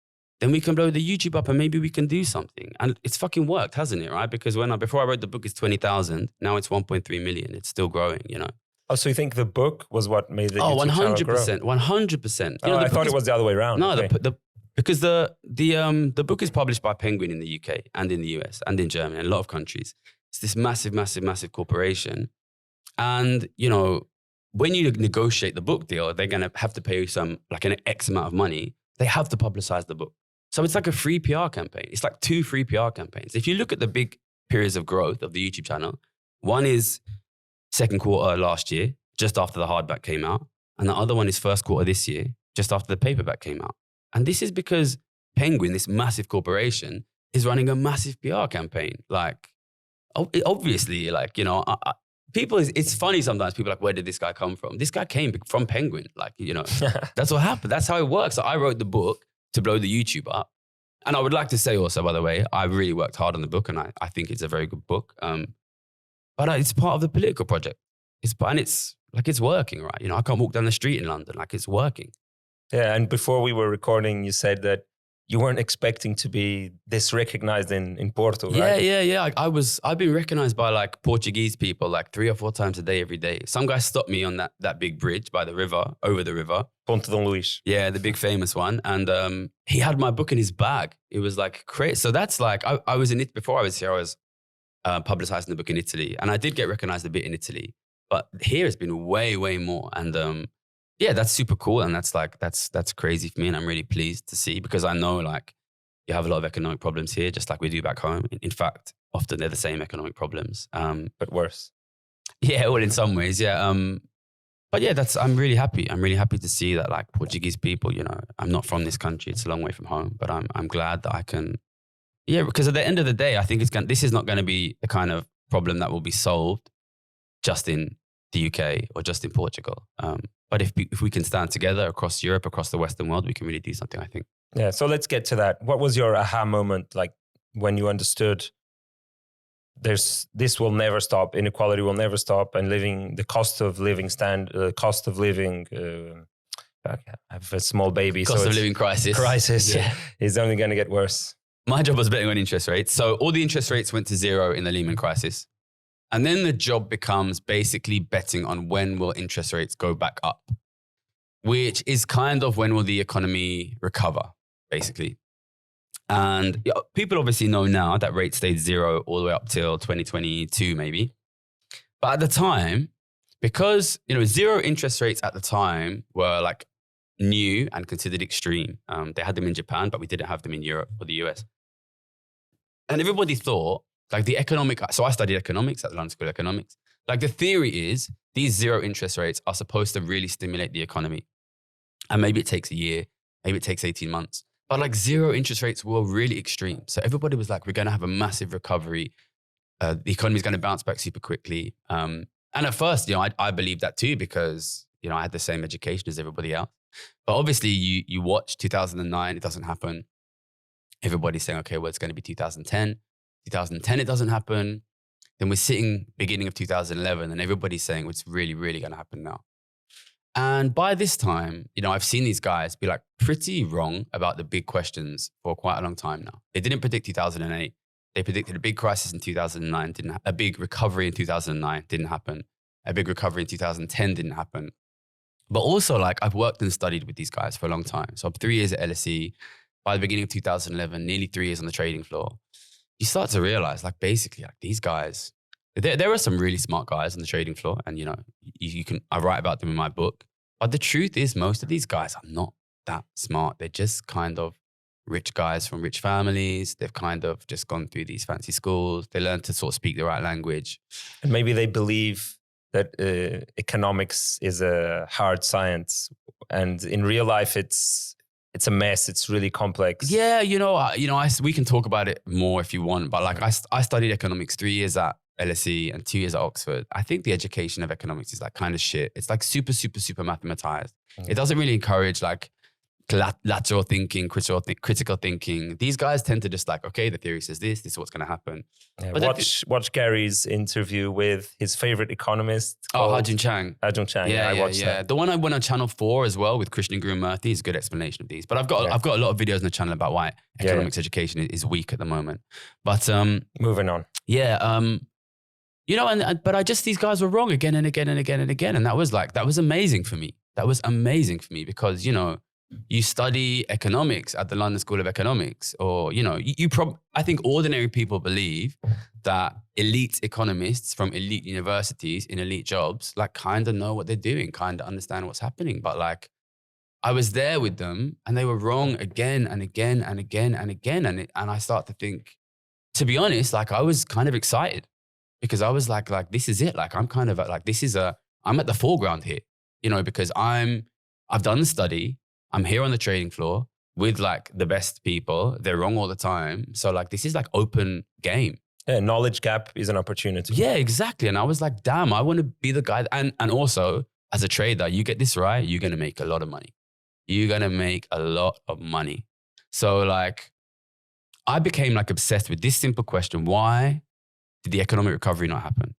then we can blow the YouTube up and maybe we can do something. And it's fucking worked, hasn't it, right? Because before I wrote the book, it's 20,000. Now it's 1.3 million. It's still growing, you know? Oh, so you think the book was what made the YouTube channel grow? 100%. You know, I thought it was the other way around. No, okay. Because the book is published by Penguin in the UK and in the US and in Germany and a lot of countries. It's this massive, massive, massive corporation. And, you know, when you negotiate the book deal, they're going to have to pay you an X amount of money. They have to publicize the book. So it's like a free PR campaign. It's like 2 free PR campaigns. If you look at the big periods of growth of the YouTube channel, one is second quarter last year, just after the hardback came out. And the other one is first quarter this year, just after the paperback came out. And this is because Penguin, this massive corporation, is running a massive PR campaign. Like, obviously, like, you know, it's funny sometimes. People are like, where did this guy come from? This guy came from Penguin. Like, you know, that's what happened. That's how it works. So I wrote the book to blow the YouTube up. And I would like to say also, by the way, I really worked hard on the book and I think it's a very good book. But it's part of the political project. It's working, right? You know, I can't walk down the street in London. Like it's working. Yeah. And before we were recording, you said that you weren't expecting to be this recognized in Porto, right? Yeah. I've been recognized by like Portuguese people like 3 or 4 times a day, every day. Some guy stopped me on that big bridge by the river, over the river. Ponte Dom Luís. Yeah, the big famous one. And he had my book in his bag. It was like crazy. So that's like, I was in it before I was here. I was publicizing the book in Italy. And I did get recognized a bit in Italy. But here it's been way, way more. And yeah, that's super cool. And that's crazy for me. And I'm really pleased to see, because I know like you have a lot of economic problems here, just like we do back home. In fact, often they're the same economic problems. But worse. Yeah, well, in some ways, yeah. But yeah, I'm really happy. I'm really happy to see that like Portuguese people, you know, I'm not from this country. It's a long way from home, but I'm glad that I can, yeah, because at the end of the day, I think this is not going to be the kind of problem that will be solved just in the UK or just in Portugal. But if we can stand together across Europe, across the Western world, we can really do something, I think. Yeah. So let's get to that. What was your aha moment, like when you understood this will never stop, inequality will never stop, and the cost of living I have a small baby, Cost of living crisis yeah, is only going to get worse. My job was betting on interest rates. So all the interest rates went to zero in the Lehman crisis. And then the job becomes basically betting on when will interest rates go back up, which is kind of when will the economy recover, basically. And people obviously know now that rates stayed zero all the way up till 2022, maybe. But at the time, because, you know, zero interest rates at the time were like new and considered extreme. They had them in Japan, but we didn't have them in Europe or the US. And everybody thought, like so I studied economics at the London School of Economics. Like the theory is these zero interest rates are supposed to really stimulate the economy. And maybe it takes a year, maybe it takes 18 months. But like zero interest rates were really extreme. So everybody was like, we're going to have a massive recovery. The economy is going to bounce back super quickly. And at first, you know, I believed that too, because, you know, I had the same education as everybody else. But obviously you watch 2009, it doesn't happen. Everybody's saying, okay, well, it's going to be 2010. 2010, it doesn't happen. Then we're sitting beginning of 2011 and everybody's saying, well, it's really, really going to happen now. And by this time, you know, I've seen these guys be like pretty wrong about the big questions for quite a long time now. They didn't predict 2008. They predicted a big crisis in 2009, a big recovery in 2009, didn't happen. A big recovery in 2010 didn't happen. But also like I've worked and studied with these guys for a long time. So I'm 3 years at LSE. By the beginning of 2011, nearly 3 years on the trading floor. You start to realize like basically like these guys, there are some really smart guys on the trading floor, and you know, I write about them in my book. But the truth is most of these guys are not that smart. They're just kind of rich guys from rich families. They've kind of just gone through these fancy schools. They learn to sort of speak the right language. And maybe they believe that economics is a hard science, and in real life it's a mess. It's really complex. Yeah, we can talk about it more if you want. But like I studied economics 3 years at LSE and 2 years at Oxford. I think the education of economics is like kind of shit. It's like super, super, super mathematized. It doesn't really encourage like lateral thinking, critical thinking. These guys tend to just like, okay, the theory says this is what's going to happen. Yeah, watch Gary's interview with his favorite economist. Ha-Joon Chang. Ha-Joon Chang. Yeah, I watched that. The one I went on Channel 4 as well with Krishnan Gurumurthy is a good explanation of these. But I've got a lot of videos on the channel about why economics education is weak at the moment. But moving on. Yeah. But these guys were wrong again and again and again and again. And that was amazing for me. That was amazing for me because, you know, you study economics at the London School of Economics, or, you know, I think ordinary people believe that elite economists from elite universities in elite jobs, like kind of know what they're doing, kind of understand what's happening. But like, I was there with them and they were wrong again and again and again and again. And I start to think, to be honest, like I was kind of excited because I was like, this is it. Like, I'm kind of like, I'm at the foreground here, you know, because I've done the study. I'm here on the trading floor with like the best people. They're wrong all the time. So like, this is like open game. Yeah, knowledge gap is an opportunity. Yeah, exactly. And I was like, damn, I want to be the guy. And also as a trader, you get this right, you're going to make a lot of money. You're going to make a lot of money. So like, I became like obsessed with this simple question. Why did the economic recovery not happen?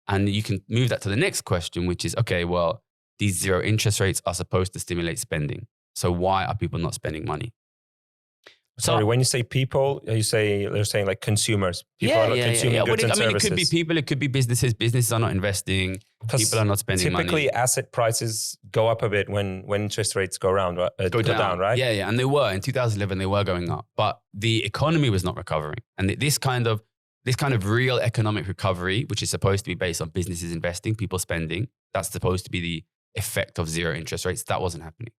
And you can move that to the next question, which is, okay, well, these zero interest rates are supposed to stimulate spending. So why are people not spending money? Sorry, when you say people, you're saying like consumers. People are not consuming goods and services. It could be people, it could be businesses. Businesses are not investing. People are not spending money. Typically, asset prices go up a bit when interest rates go down, right? Yeah. And they were in 2011, they were going up, but the economy was not recovering. And this kind of real economic recovery, which is supposed to be based on businesses investing, people spending, that's supposed to be the effect of zero interest rates. That wasn't happening.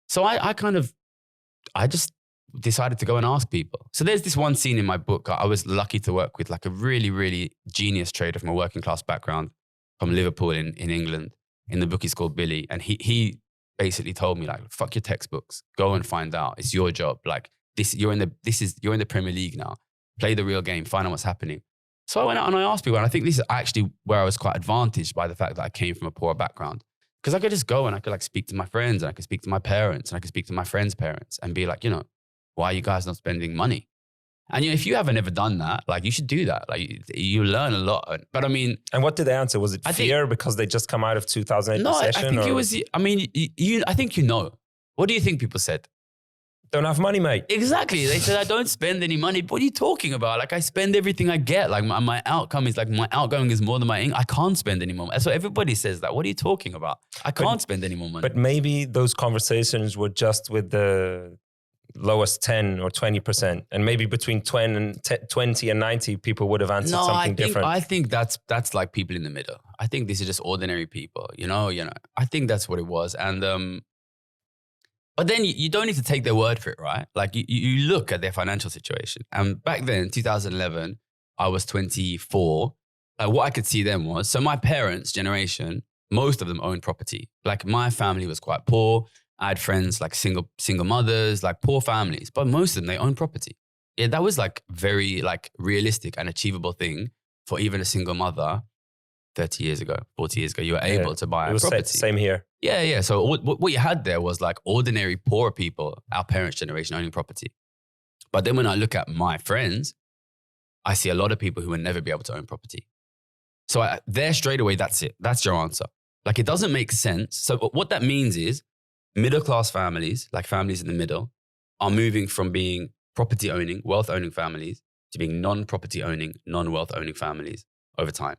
So I just decided to go and ask people. So there's this one scene in my book. I was lucky to work with like a really, really genius trader from a working class background from Liverpool in England. In the book, he's called Billy. And he basically told me like, fuck your textbooks, go and find out. It's your job. Like you're in the Premier League now. Play the real game, find out what's happening. So I went out and I asked people, and I think this is actually where I was quite advantaged by the fact that I came from a poor background. Because I could just go and I could like speak to my friends and I could speak to my parents and I could speak to my friends' parents and be like, why are you guys not spending money? And if you haven't ever done that, like you should do that. Like you learn a lot. But I mean, and what did they answer? Was it fear because they just come out of 2008 recession? I think it was. I mean, I think What do you think people said? Don't have money, mate. Exactly. They said I don't spend any money. What are you talking about? Like I spend everything I get. Like my outcome is like my outgoing is more than my income. I can't spend any more. That's what everybody says. That. What are you talking about? I can't spend any more money. But maybe those conversations were just with the lowest 10 or 20%, and maybe between 20 and 90 people would have answered something different. I think that's like people in the middle. I think these are just ordinary people, I think that's what it was. And but then you don't need to take their word for it, right? Like you look at their financial situation. And back then, 2011, I was 24. What I could see then was, so my parents' generation, most of them owned property. Like my family was quite poor. I had friends like single mothers, like poor families, but most of them, they own property. Yeah, that was like very like realistic and achievable thing for even a single mother 30 years ago, 40 years ago. You were able to buy a property. Same here. Yeah. So what you had there was like ordinary poor people, our parents' generation owning property. But then when I look at my friends, I see a lot of people who will never be able to own property. So there straight away, that's it. That's your answer. Like it doesn't make sense. So what that means is middle-class families, like families in the middle, are moving from being property-owning, wealth-owning families to being non-property owning, non-wealth-owning families over time.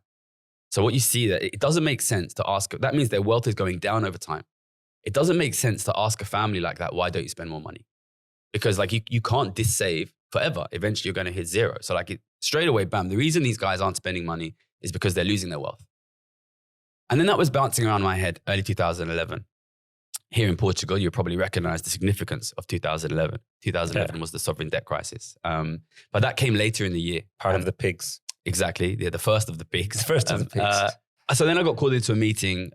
So what you see that it doesn't make sense to ask, that means their wealth is going down over time. It doesn't make sense to ask a family like that, why don't you spend more money? Because like you can't dis-save forever. Eventually you're going to hit zero. So like straight away, bam, the reason these guys aren't spending money is because they're losing their wealth. And then that was bouncing around my head early 2011. Here in Portugal, you probably recognize the significance of 2011. 2011 was the sovereign debt crisis. But that came later in the year. Part of the pigs. Exactly. Yeah, the first of the pigs. The first of the pigs. So then I got called into a meeting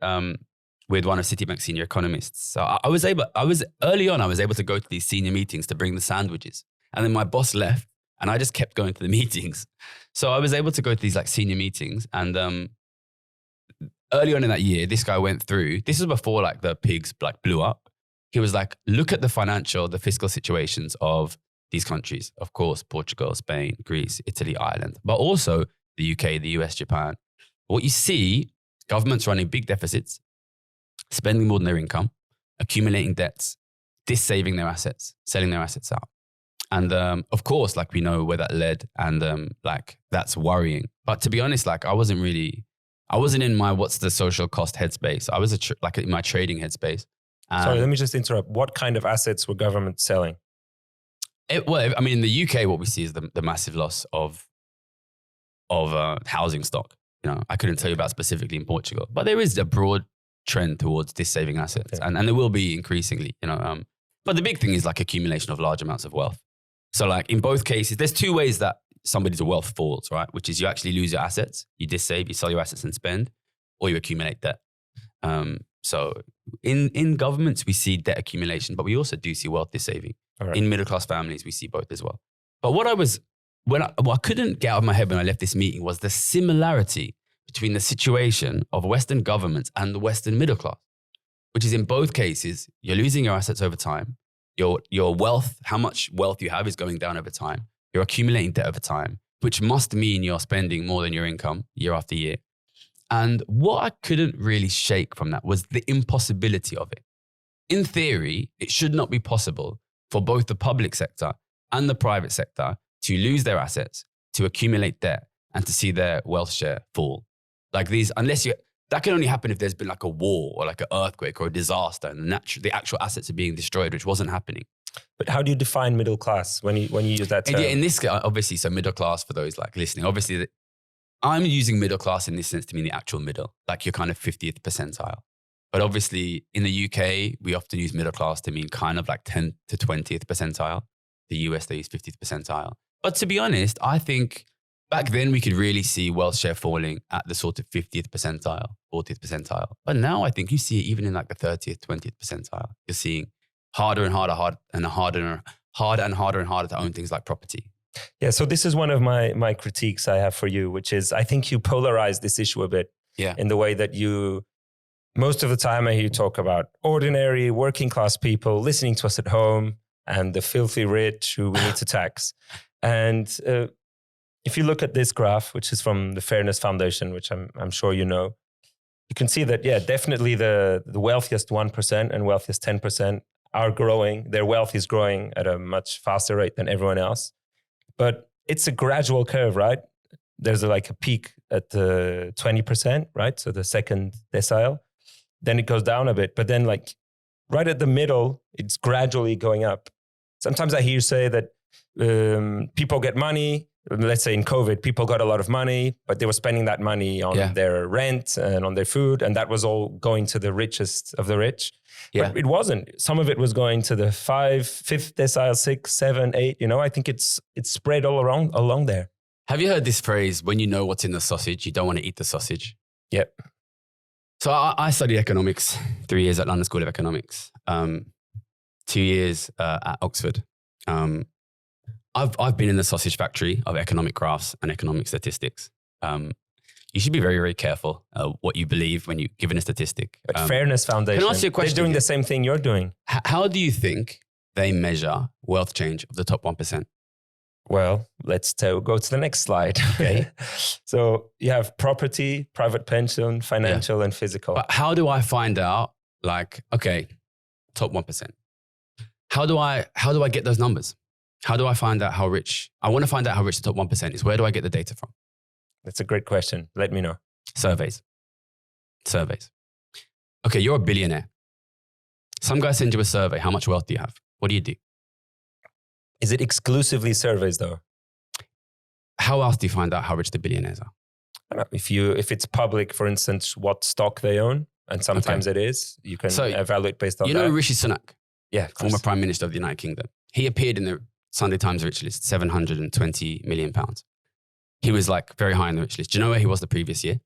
with one of Citibank's senior economists. So I was able to go to these senior meetings to bring the sandwiches. And then my boss left and I just kept going to the meetings. So I was able to go to these like senior meetings. And early on in that year, this guy went through, this was before like the pigs like blew up. He was like, look at the fiscal situations of these countries. Of course, Portugal, Spain, Greece, Italy, Ireland, but also the UK, the US, Japan. What you see, governments running big deficits, spending more than their income, accumulating debts, dis-saving their assets, selling their assets out. And of course, like we know where that led, and like that's worrying. But to be honest, like I wasn't in my what's the social cost headspace. I was in my trading headspace. Sorry, let me just interrupt. What kind of assets were governments selling? In the UK, what we see is the massive loss of housing stock. I couldn't tell you about specifically in Portugal, but there is a broad trend towards dis-saving assets, and there will be increasingly. But the big thing is like accumulation of large amounts of wealth. So like in both cases, there's two ways that somebody's wealth falls, right? Which is you actually lose your assets, you dis-save, you sell your assets and spend, or you accumulate debt. So in governments, we see debt accumulation, but we also do see wealth dis-saving. Right. In middle-class families, we see both as well. But what I couldn't get out of my head when I left this meeting was the similarity between the situation of Western governments and the Western middle class, which is in both cases, you're losing your assets over time. Your wealth, how much wealth you have is going down over time. You're accumulating debt over time, which must mean you're spending more than your income year after year. And what I couldn't really shake from that was the impossibility of it. In theory, it should not be possible for both the public sector and the private sector to lose their assets, to accumulate debt, and to see their wealth share fall. Like these, that can only happen if there's been like a war or like an earthquake or a disaster and the actual assets are being destroyed, which wasn't happening. But how do you define middle class when you use that term? Yeah, in this, obviously, so middle class for those like listening, obviously I'm using middle class in this sense to mean the actual middle, like your kind of 50th percentile. But obviously in the UK, we often use middle class to mean kind of like 10th to 20th percentile. The US, they use 50th percentile. But to be honest, I think back then we could really see wealth share falling at the sort of 50th percentile, 40th percentile. But now I think you see it even in like the 30th, 20th percentile. You're seeing harder and harder to own things like property. Yeah, so this is one of my critiques I have for you, which is I think you polarize this issue a bit in the way that most of the time I hear you talk about ordinary working class people listening to us at home and the filthy rich who we need to tax. And if you look at this graph, which is from the Fairness Foundation, which I'm sure you know, you can see that, yeah, definitely the wealthiest 1% and wealthiest 10% are growing. Their wealth is growing at a much faster rate than everyone else. But it's a gradual curve, right? There's like a peak at the 20%, right? So the second decile. Then it goes down a bit. But then like right at the middle, it's gradually going up. Sometimes I hear you say that people get money. Let's say in COVID, people got a lot of money, but they were spending that money on their rent and on their food. And that was all going to the richest of the rich. Yeah. But it wasn't. Some of it was going to the 5th decile, 6, 7, 8. I think it's spread all along there. Have you heard this phrase, when you know what's in the sausage, you don't want to eat the sausage? Yep. So I studied economics, 3 years at London School of Economics, 2 years at Oxford. I've been in the sausage factory of economic graphs and economic statistics. You should be very, very careful what you believe when you're given a statistic. But Fairness Foundation, can I ask you a question? They're doing the same thing you're doing. How do you think they measure wealth change of the top 1%? Well, let's go to the next slide. Okay. So you have property, private pension, financial, and physical. But how do I find out, like, okay, top 1%? How do I get those numbers? How do I find out how rich? I want to find out how rich the top 1% is. Where do I get the data from? That's a great question. Let me know. Surveys. Okay, you're a billionaire. Some guy sends you a survey. How much wealth do you have? What do you do? Is it exclusively surveys though? How else do you find out how rich the billionaires are? I don't know, if it's public, for instance, what stock they own, and sometimes it is, you can evaluate based on that. You know Rishi Sunak? Yeah, former Prime Minister of the United Kingdom. He appeared in the Sunday Times rich list, £720 million. He was like very high on the rich list. Do you know where he was the previous year?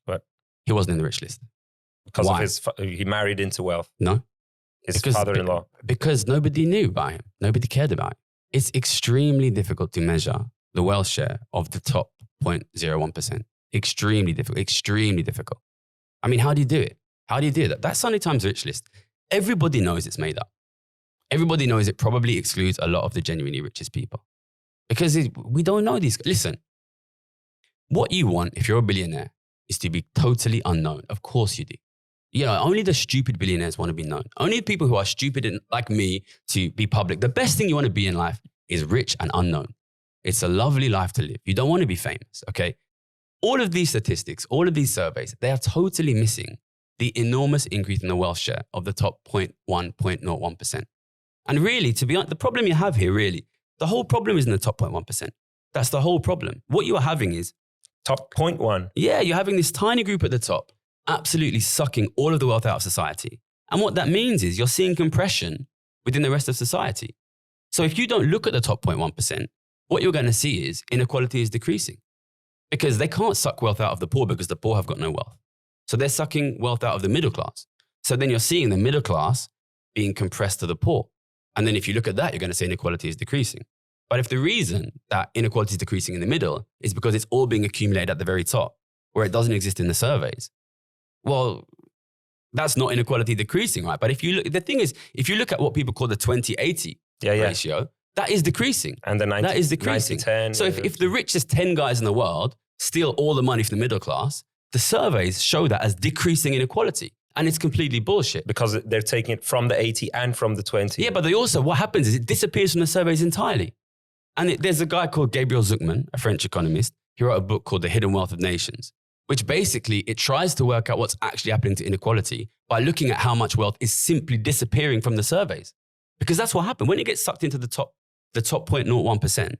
What? He wasn't in the rich list. Because of he married into wealth. No. His father-in-law. Because nobody knew about him. Nobody cared about him. It's extremely difficult to measure the wealth share of the top 0.01%. Extremely difficult. I mean, how do you do it? That Sunday Times rich list, everybody knows it's made up. Everybody knows it probably excludes a lot of the genuinely richest people. Because we don't know these. Listen, what you want if you're a billionaire is to be totally unknown. Of course you do. Only the stupid billionaires want to be known. Only people who are stupid and like me to be public. The best thing you want to be in life is rich and unknown. It's a lovely life to live. You don't want to be famous, okay? All of these statistics, all of these surveys, they are totally missing the enormous increase in the wealth share of the top 0.01%. And really, to be honest, the problem you have here, really, the whole problem is in the top 0.1%. That's the whole problem. What you are having is... Top 0.1? Yeah, you're having this tiny group at the top absolutely sucking all of the wealth out of society. And what that means is you're seeing compression within the rest of society. So if you don't look at the top 0.1%, what you're going to see is inequality is decreasing because they can't suck wealth out of the poor because the poor have got no wealth. So they're sucking wealth out of the middle class. So then you're seeing the middle class being compressed to the poor. And then if you look at that, you're going to say inequality is decreasing. But if the reason that inequality is decreasing in the middle is because it's all being accumulated at the very top, where it doesn't exist in the surveys, well, that's not inequality decreasing, right? But if you look, the thing is, if you look at what people call the 20-80 ratio, that is decreasing. And the 90, that is decreasing. 90-10. So if the richest 10 guys in the world steal all the money from the middle class, the surveys show that as decreasing inequality. And it's completely bullshit. Because they're taking it from the 80 and from the 20. Yeah, but they also, what happens is it disappears from the surveys entirely. And there's a guy called Gabriel Zucman, a French economist. He wrote a book called The Hidden Wealth of Nations, which basically it tries to work out what's actually happening to inequality by looking at how much wealth is simply disappearing from the surveys. Because that's what happened. When it gets sucked into the top 0.01%,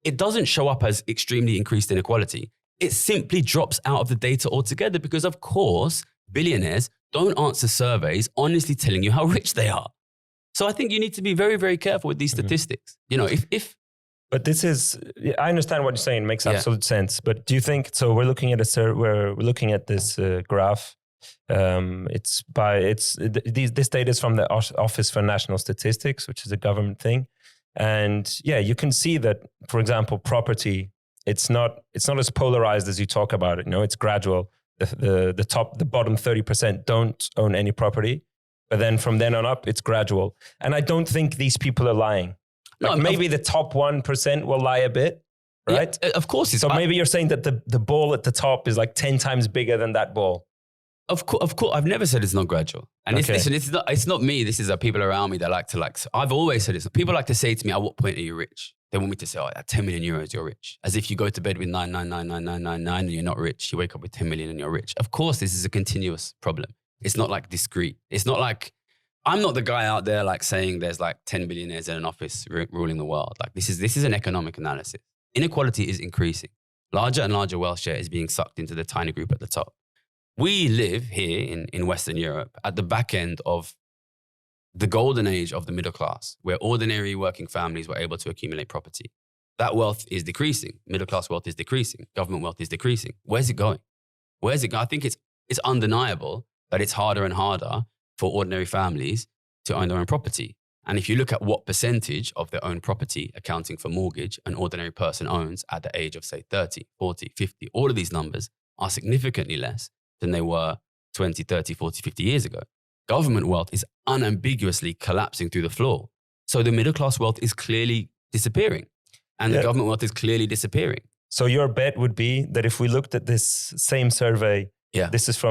it doesn't show up as extremely increased inequality. It simply drops out of the data altogether because, of course, billionaires don't answer surveys honestly telling you how rich they are. So I think you need to be very, very careful with these statistics. You know, if But this is, I understand what you're saying. It makes absolute sense. But do you think, so we're looking at we're looking at this graph. This data is from the Office for National Statistics, which is a government thing. And yeah, you can see that, for example, property, it's not as polarized as you talk about it. You know, it's gradual. The bottom 30% don't own any property. But then from then on up, it's gradual. And I don't think these people are lying. Like maybe the top 1% will lie a bit, right? Yeah, of course. So maybe you're saying that the ball at the top is like 10 times bigger than that ball. Of course, I've never said it's not gradual. And it's not me. This is people around me that like to I've always said it's people like to say to me, at what point are you rich? They want me to say, oh, at 10 million euros, you're rich. As if you go to bed with 9999999 and you're not rich. You wake up with 10 million and you're rich. Of course, this is a continuous problem. It's not like discrete. It's not like, I'm not the guy out there like saying there's like 10 billionaires in an office ruling the world. Like this is an economic analysis. Inequality is increasing. Larger and larger wealth share is being sucked into the tiny group at the top. We live here in Western Europe at the back end of the golden age of the middle class, where ordinary working families were able to accumulate property. That wealth is decreasing. Middle class wealth is decreasing. Government wealth is decreasing. Where's it going? Where's it going? I think it's undeniable that it's harder and harder for ordinary families to own their own property. And if you look at what percentage of their own property accounting for mortgage an ordinary person owns at the age of, say, 30, 40, 50, all of these numbers are significantly less than they were 20, 30, 40, 50 years ago. Government wealth is unambiguously collapsing through the floor. So the middle class wealth is clearly disappearing and the government wealth is clearly disappearing. So your bet would be that if we looked at this same survey, this is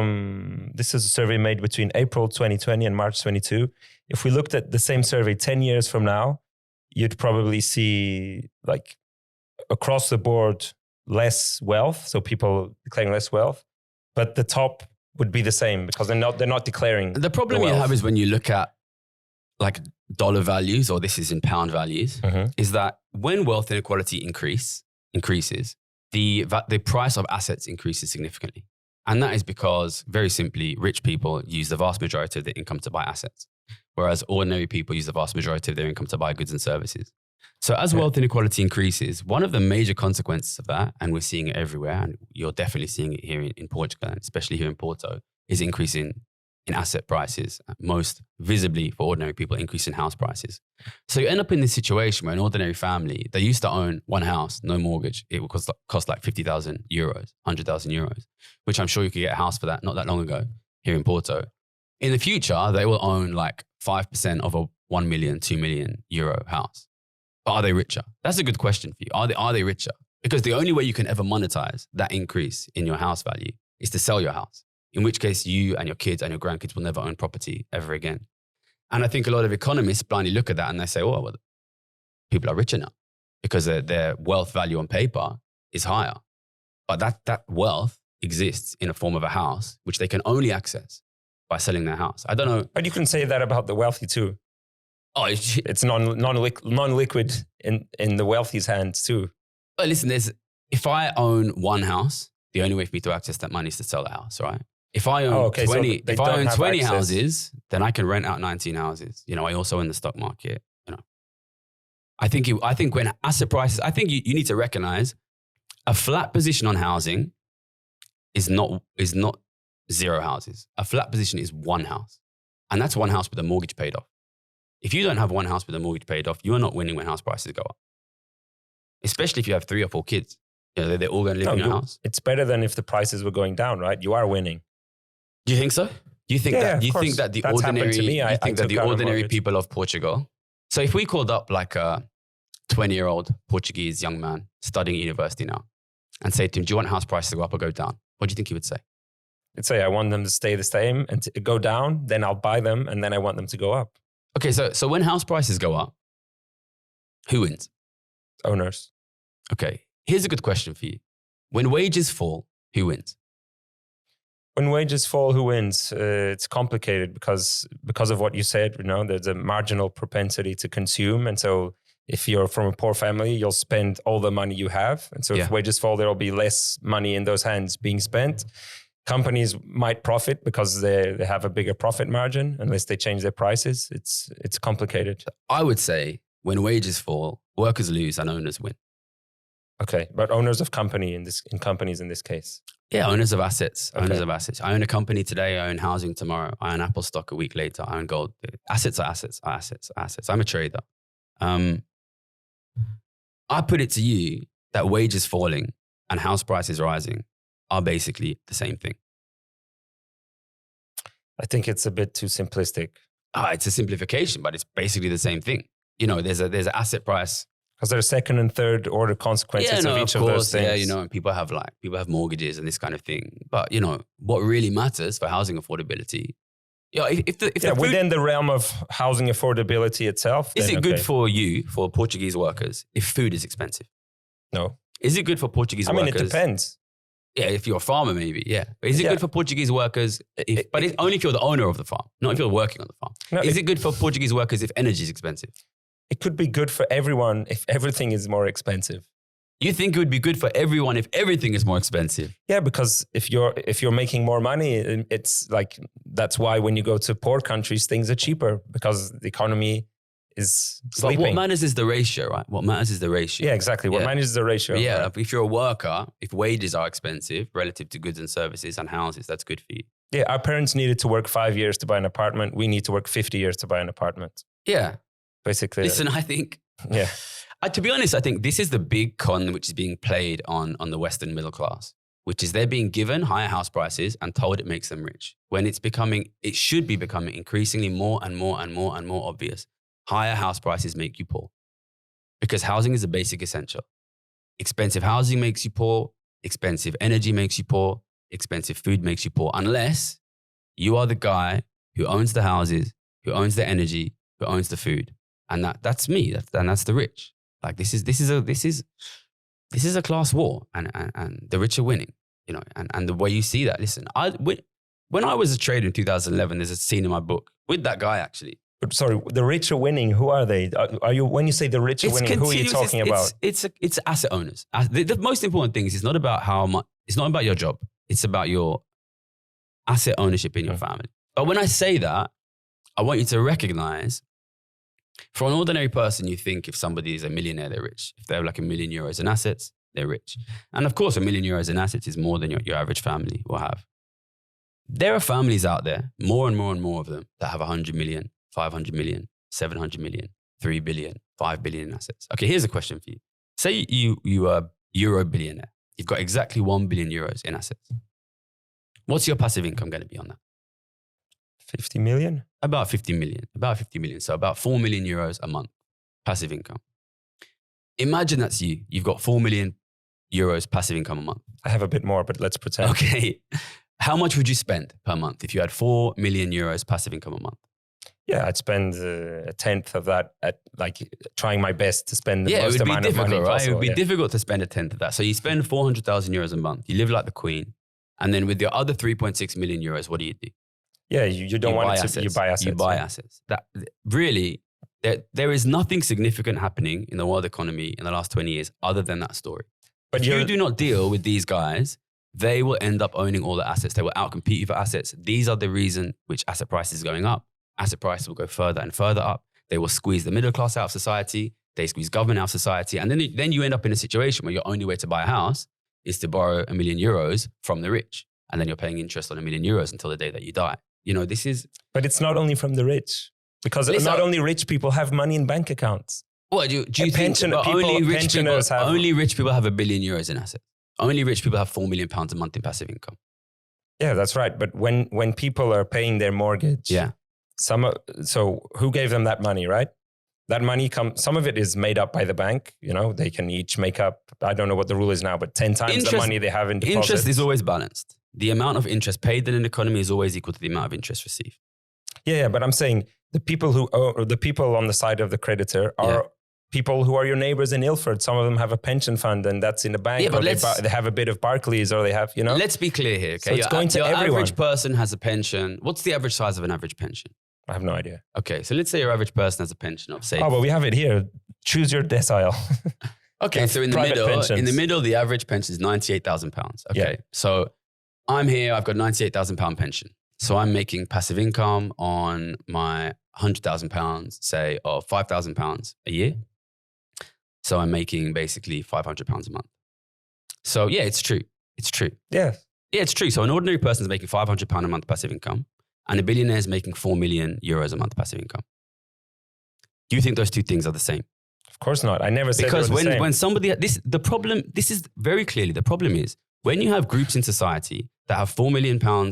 a survey made between April 2020 and March 22. If we looked at the same survey 10 years from now, you'd probably see like across the board less wealth. So people declaring less wealth, but the top would be the same because they're not declaring. The problem you have is when you look at like dollar values, or this is in pound values, is that when wealth inequality increases, the price of assets increases significantly. And that is because, very simply, rich people use the vast majority of their income to buy assets, whereas ordinary people use the vast majority of their income to buy goods and services. So as wealth inequality increases, one of the major consequences of that, and we're seeing it everywhere, and you're definitely seeing it here in Portugal, and especially here in Porto, is increase in asset prices, most visibly for ordinary people, increase in house prices. So you end up in this situation where an ordinary family, they used to own one house, no mortgage. It would cost like 50,000 euros, 100,000 euros, which I'm sure you could get a house for that not that long ago here in Porto. In the future, they will own like 5% of a 1 million, 2 million euro house. But are they richer? That's a good question for you. Are they richer? Because the only way you can ever monetize that increase in your house value is to sell your house, in which case you and your kids and your grandkids will never own property ever again. And I think a lot of economists blindly look at that and they say, oh, well, people are richer now because their wealth value on paper is higher. But that wealth exists in a form of a house, which they can only access by selling their house. I don't know. But you can say that about the wealthy too. Oh, it's non-liquid in the wealthy's hands too. But listen, if I own one house, the only way for me to access that money is to sell the house, right? If I own 20 houses, then I can rent out 19 houses. You know, I also own the stock market. You know, I think when asset prices, I think you need to recognize a flat position on housing is not zero houses. A flat position is one house, and that's one house with a mortgage paid off. If you don't have one house with a mortgage paid off, you are not winning when house prices go up. Especially if you have 3 or 4 kids, you know, they're all going to live in your house. It's better than if the prices were going down, right? You are winning. Do you think so? You think that the ordinary people of Portugal? So if we called up like a 20-year-old Portuguese young man studying at university now and say to him, do you want house prices to go up or go down? What do you think he would say? I'd say I want them to stay the same and to go down, then I'll buy them, and then I want them to go up. Okay, so when house prices go up, who wins? owners. Okay, here's a good question for you. When wages fall, who wins? When wages fall, who wins? It's complicated because of what you said. There's a marginal propensity to consume, and so if you're from a poor family, you'll spend all the money you have, and so if wages fall, there will be less money in those hands being spent. Companies might profit because they have a bigger profit margin unless they change their prices. It's complicated. I would say when wages fall, workers lose and owners win. Okay, but owners of companies in this case. Yeah, owners of assets. Okay. Owners of assets. I own a company today. I own housing tomorrow. I own Apple stock a week later. I own gold. Assets are assets. Are assets. Are assets. I'm a trader. I put it to you that wages falling and house prices rising are basically the same thing. I think it's a bit too simplistic. It's a simplification, but it's basically the same thing. There's an asset price. Because there are second and third order consequences of each of those things. Yeah, and people have mortgages and this kind of thing. But what really matters for housing affordability, within the realm of housing affordability itself, is it good for Portuguese workers if food is expensive? No. Is it good for Portuguese workers? It depends. Yeah, if you're a farmer, maybe, yeah. But is it good for Portuguese workers? But it's only if you're the owner of the farm, not if you're working on the farm. No, is it good for Portuguese workers if energy is expensive? It could be good for everyone if everything is more expensive. You think it would be good for everyone if everything is more expensive? Yeah, because if you're making more money, it's like, that's why when you go to poor countries, things are cheaper because the economy is sleeping. But what matters is the ratio, right? What matters is the ratio. Yeah, exactly. What matters is the ratio. Yeah, right? if you're a worker, if wages are expensive relative to goods and services and houses, that's good for you. Yeah, our parents needed to work 5 years to buy an apartment. We need to work 50 years to buy an apartment. Yeah. Basically. Listen, I think... Yeah. To be honest, I think this is the big con which is being played on the Western middle class, which is they're being given higher house prices and told it makes them rich. When it should be becoming increasingly more and more and more and more obvious. Higher house prices make you poor because housing is a basic essential. Expensive housing makes you poor. Expensive energy makes you poor. Expensive food makes you poor unless you are the guy who owns the houses, who owns the energy, who owns the food. And that's me. That's the rich. Like this is a class war, and the rich are winning. And the way you see that. Listen, when I was a trader in 2011, there's a scene in my book with that guy actually. But sorry, the rich are winning. Who are they? Are you when you say the rich are winning? Who are you talking about? It's asset owners. The most important thing is it's not about how much. It's not about your job. It's about your asset ownership in your family. But when I say that, I want you to recognize. For an ordinary person, you think if somebody is a millionaire, they're rich. If they have like €1 million in assets, they're rich. And of course, €1 million in assets is more than your average family will have. There are families out there, more and more and more of them, that have 100 million, 500 million, 700 million, 3 billion, 5 billion in assets. Okay, here's a question for you. Say you are Euro billionaire. You've got exactly 1 billion euros in assets. What's your passive income going to be on that? 50 million? About 50 million. So about 4 million euros a month, passive income. Imagine that's you. You've got 4 million euros passive income a month. I have a bit more, but let's pretend. Okay. How much would you spend per month if you had 4 million euros passive income a month? Yeah, I'd spend a tenth of that at trying my best to spend the most amount of money possible. It would be difficult to spend a tenth of that. So you spend 400,000 euros a month. You live like the queen. And then with your other 3.6 million euros, what do you do? Yeah, you don't want it to, you buy assets. You buy assets. That really, there is nothing significant happening in the world economy in the last 20 years other than that story. But if you do not deal with these guys, they will end up owning all the assets. They will outcompete you for assets. These are the reason which asset prices is going up. Asset prices will go further and further up. They will squeeze the middle class out of society. They squeeze government out of society. And then you end up in a situation where your only way to buy a house is to borrow €1 million from the rich. And then you're paying interest on €1 million until the day that you die. This is... But it's not only from the rich. Because not only rich people have money in bank accounts. What, do you think only rich people have €1 billion in assets? Only rich people have £4 million a month in passive income. Yeah, that's right. But when people are paying their mortgage... Yeah. So who gave them that money, right? That money some of it is made up by the bank. They can each make up, I don't know what the rule is now, but 10 times the money they have in deposits. Interest is always balanced. The amount of interest paid in an economy is always equal to the amount of interest received. Yeah, but I'm saying the people on the side of the creditor are people who are your neighbors in Ilford, some of them have a pension fund and that's in the bank, Yeah, or but they have a bit of Barclays, or they have, you know. Let's be clear here, okay? So it's going to your everyone. average person has a pension. What's the average size of an average pension? I have no idea. Okay, so let's say your average person has a pension of, say... Oh, but we have it here. Choose your decile. Okay, so in the middle, the average pension is £98,000. Okay, Yeah. so I'm here, I've got £98,000 pension. So I'm making passive income on my £100,000, say, or £5,000 a year. So I'm making basically £500 a month. So yeah, it's true. It's true. Yeah. Yeah, it's true. So an ordinary person is making £500 a month passive income, and a billionaire is making €4 million a month passive income. Do you think those two things are the same? Of course not. I never said because they were the same. when somebody, this is very clearly, the problem is when you have groups in society that have £4 million or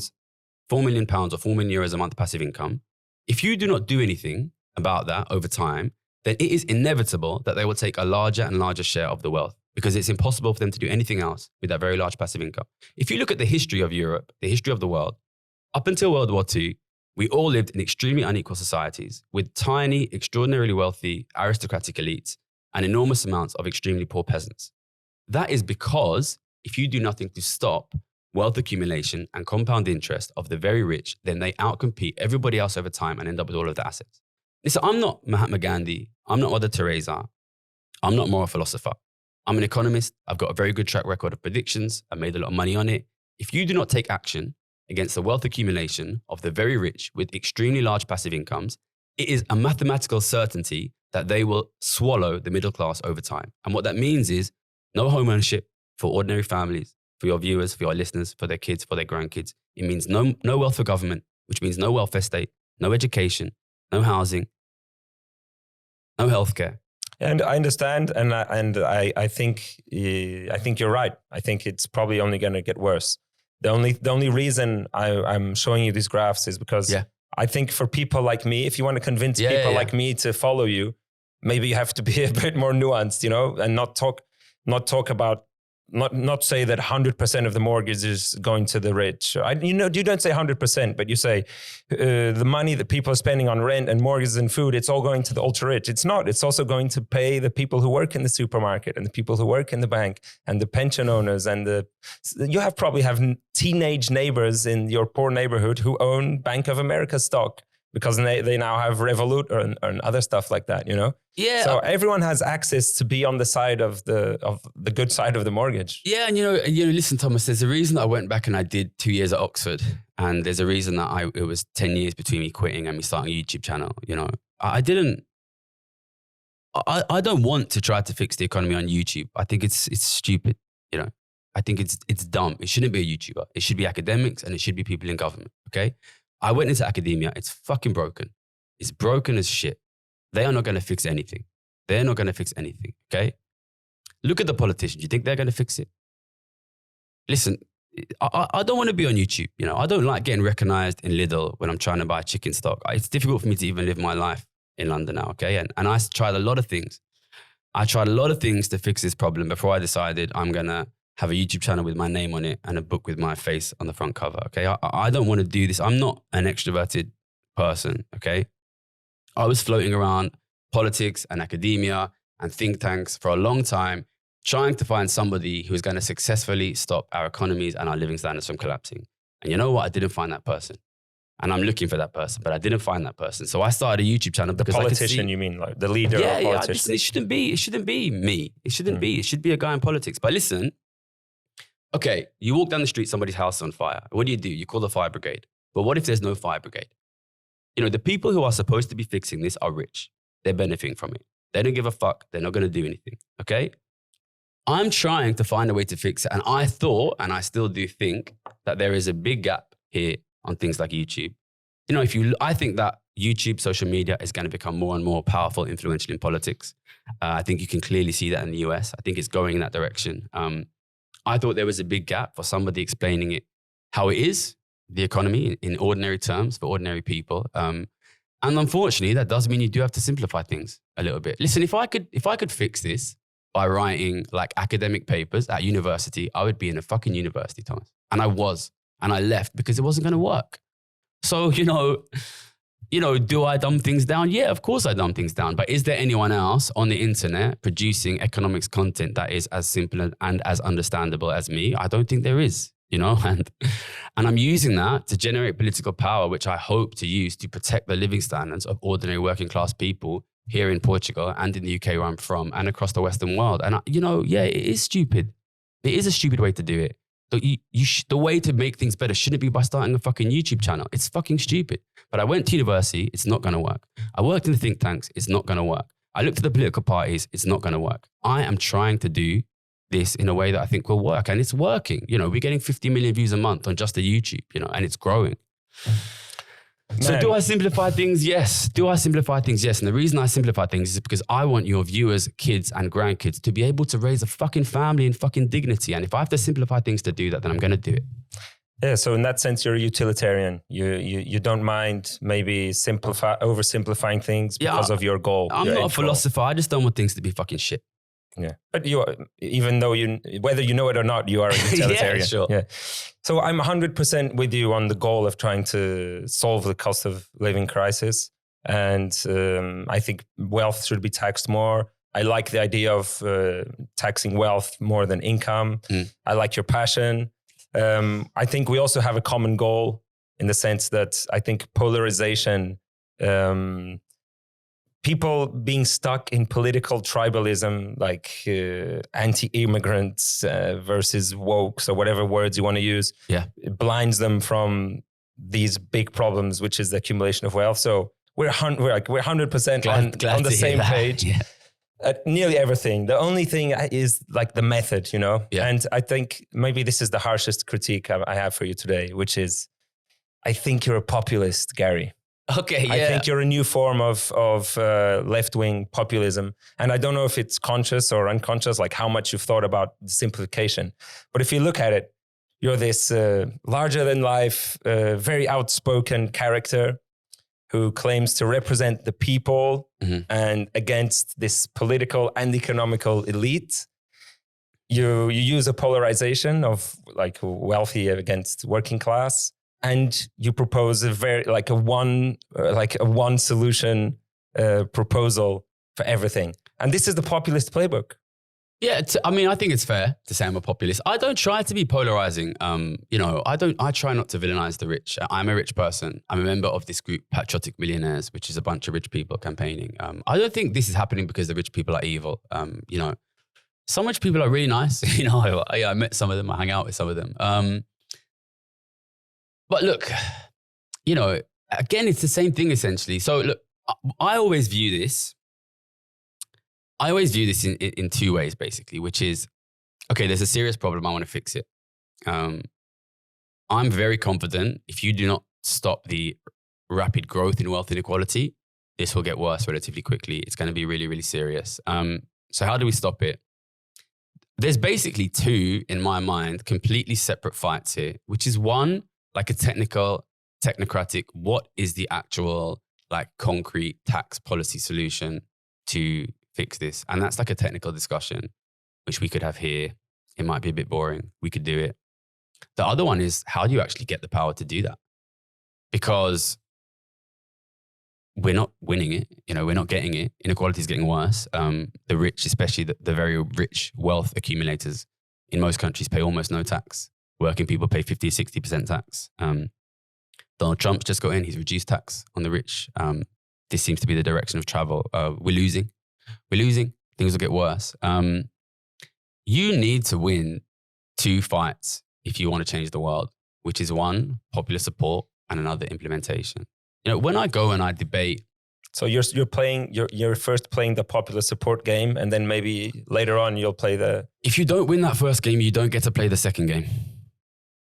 €4 million a month passive income, if you do not do anything about that over time, then it is inevitable that they will take a larger and larger share of the wealth, because it's impossible for them to do anything else with that very large passive income. If you look at the history of Europe, the history of the world, up until World War II, we all lived in extremely unequal societies with tiny, extraordinarily wealthy, aristocratic elites and enormous amounts of extremely poor peasants. That is because if you do nothing to stop wealth accumulation and compound interest of the very rich, then they outcompete everybody else over time and end up with all of the assets. Listen, I'm not Mahatma Gandhi. I'm not Mother Teresa. I'm not a moral philosopher. I'm an economist. I've got a very good track record of predictions. I made a lot of money on it. If you do not take action against the wealth accumulation of the very rich with extremely large passive incomes, it is a mathematical certainty that they will swallow the middle class over time. And what that means is no home ownership for ordinary families, for your viewers, for your listeners, for their kids, for their grandkids. It means no wealth for government, which means no welfare state, no education, no housing, no healthcare. And I understand, and I think you're right. I think it's probably only going to get worse. The only reason I'm showing you these graphs is because I think for people like me, if you want to convince people like me to follow you, maybe you have to be a bit more nuanced, you know, and not say that 100% of the mortgage is going to the rich. You don't say 100%, but you say the money that people are spending on rent and mortgages and food, it's all going to the ultra rich. It's not. It's also going to pay the people who work in the supermarket and the people who work in the bank and the pension owners and you probably have teenage neighbors in your poor neighborhood who own Bank of America stock because they now have Revolut or other stuff like that, you know? Yeah. So everyone has access to be on the side of the good side of the mortgage. Yeah, and you know, listen, Thomas, there's a reason that I went back and I did 2 years at Oxford, and there's a reason that it was 10 years between me quitting and me starting a YouTube channel. You know, I don't want to try to fix the economy on YouTube. I think it's stupid. You know, I think it's dumb. It shouldn't be a YouTuber. It should be academics and it should be people in government. Okay, I went into academia. It's fucking broken. It's broken as shit. They are not going to fix anything. They're not going to fix anything, okay? Look at the politicians. You think they're going to fix it? Listen, I don't want to be on YouTube. You know, I don't like getting recognized in Lidl when I'm trying to buy chicken stock. It's difficult for me to even live my life in London now, okay? And I tried a lot of things. I tried a lot of things to fix this problem before I decided I'm going to have a YouTube channel with my name on it and a book with my face on the front cover, okay? I don't want to do this. I'm not an extroverted person, okay? I was floating around politics and academia and think tanks for a long time, trying to find somebody who is going to successfully stop our economies and our living standards from collapsing. And you know what? I didn't find that person. And I'm looking for that person, but I didn't find that person. So I started a YouTube channel because the politician, you mean, like the leader of politics? Yeah, it shouldn't be me. It shouldn't be. It should be a guy in politics. But listen, okay, you walk down the street, somebody's house is on fire. What do? You call the fire brigade. But what if there's no fire brigade? You know, the people who are supposed to be fixing this are rich. They're benefiting from it. They don't give a fuck. They're not going to do anything, okay? I'm trying to find a way to fix it. And I thought, and I still do think, that there is a big gap here on things like YouTube. You know, I think that YouTube, social media is going to become more and more powerful, influential in politics. I think you can clearly see that in the US. I think it's going in that direction. I thought there was a big gap for somebody explaining it, how it is, the economy in ordinary terms for ordinary people. And unfortunately, that does mean you do have to simplify things a little bit. Listen, if I could fix this by writing like academic papers at university, I would be in a fucking university, Thomas. And I was, and I left because it wasn't going to work. So, you know, do I dumb things down? Yeah, of course I dumb things down. But is there anyone else on the internet producing economics content that is as simple and as understandable as me? I don't think there is, and I'm using that to generate political power, which I hope to use to protect the living standards of ordinary working class people here in Portugal and in the UK where I'm from and across the Western world. And, it is stupid. It is a stupid way to do it. The way to make things better shouldn't be by starting a fucking YouTube channel. It's fucking stupid. But I went to university, it's not going to work. I worked in the think tanks, it's not going to work. I looked at the political parties, it's not going to work. I am trying to do this in a way that I think will work, and it's working. We're getting 50 million views a month on just the YouTube, and it's growing. So do I simplify things? Yes. Do I simplify things? Yes. And the reason I simplify things is because I want your viewers, kids and grandkids to be able to raise a fucking family in fucking dignity. And if I have to simplify things to do that, then I'm going to do it. Yeah. So in that sense, you're a utilitarian. You don't mind maybe oversimplifying things because of your goal. I'm not a philosopher. I just don't want things to be fucking shit. Yeah, but you are, even though whether you know it or not, you are a utilitarian. Yeah, sure. Yeah. So I'm 100% with you on the goal of trying to solve the cost of living crisis. And I think wealth should be taxed more. I like the idea of taxing wealth more than income. I like your passion. I think we also have a common goal in the sense that I think polarization, people being stuck in political tribalism, like anti-immigrants versus wokes or whatever words you want to use, it blinds them from these big problems, which is the accumulation of wealth. So we're 100% on the same page at nearly everything. The only thing is like the method, And I think maybe this is the harshest critique I have for you today, which is, I think you're a populist, Gary. Okay, yeah. I think you're a new form of left-wing populism. And I don't know if it's conscious or unconscious, like how much you've thought about the simplification. But if you look at it, you're this larger-than-life, very outspoken character who claims to represent the people and against this political and economical elite. You use a polarization of like wealthy against working class. And you propose a one solution proposal for everything. And this is the populist playbook. Yeah, I think it's fair to say I'm a populist. I don't try to be polarizing. I try not to villainize the rich. I'm a rich person. I'm a member of this group, Patriotic Millionaires, which is a bunch of rich people campaigning. I don't think this is happening because the rich people are evil. Some rich people are really nice. I met some of them. I hang out with some of them. But look, again, it's the same thing essentially. So look, I always view this in two ways, basically, which is, okay, there's a serious problem. I want to fix it. I'm very confident if you do not stop the rapid growth in wealth inequality, this will get worse relatively quickly. It's going to be really, really serious. So how do we stop it? There's basically two, in my mind, completely separate fights here, which is one, like a technocratic, what is the actual like concrete tax policy solution to fix this? And that's like a technical discussion, which we could have here. It might be a bit boring. We could do it. The other one is, how do you actually get the power to do that? Because we're not winning it. We're not getting it. Inequality is getting worse. The rich, especially the very rich wealth accumulators in most countries, pay almost no tax. Working people pay 50, 60% tax. Donald Trump's just got in. He's reduced tax on the rich. This seems to be the direction of travel. We're losing. Things will get worse. You need to win two fights if you want to change the world, which is one, popular support, and another, implementation. When I go and I debate. So you're first playing the popular support game, and then maybe later on you'll play the. If you don't win that first game, you don't get to play the second game.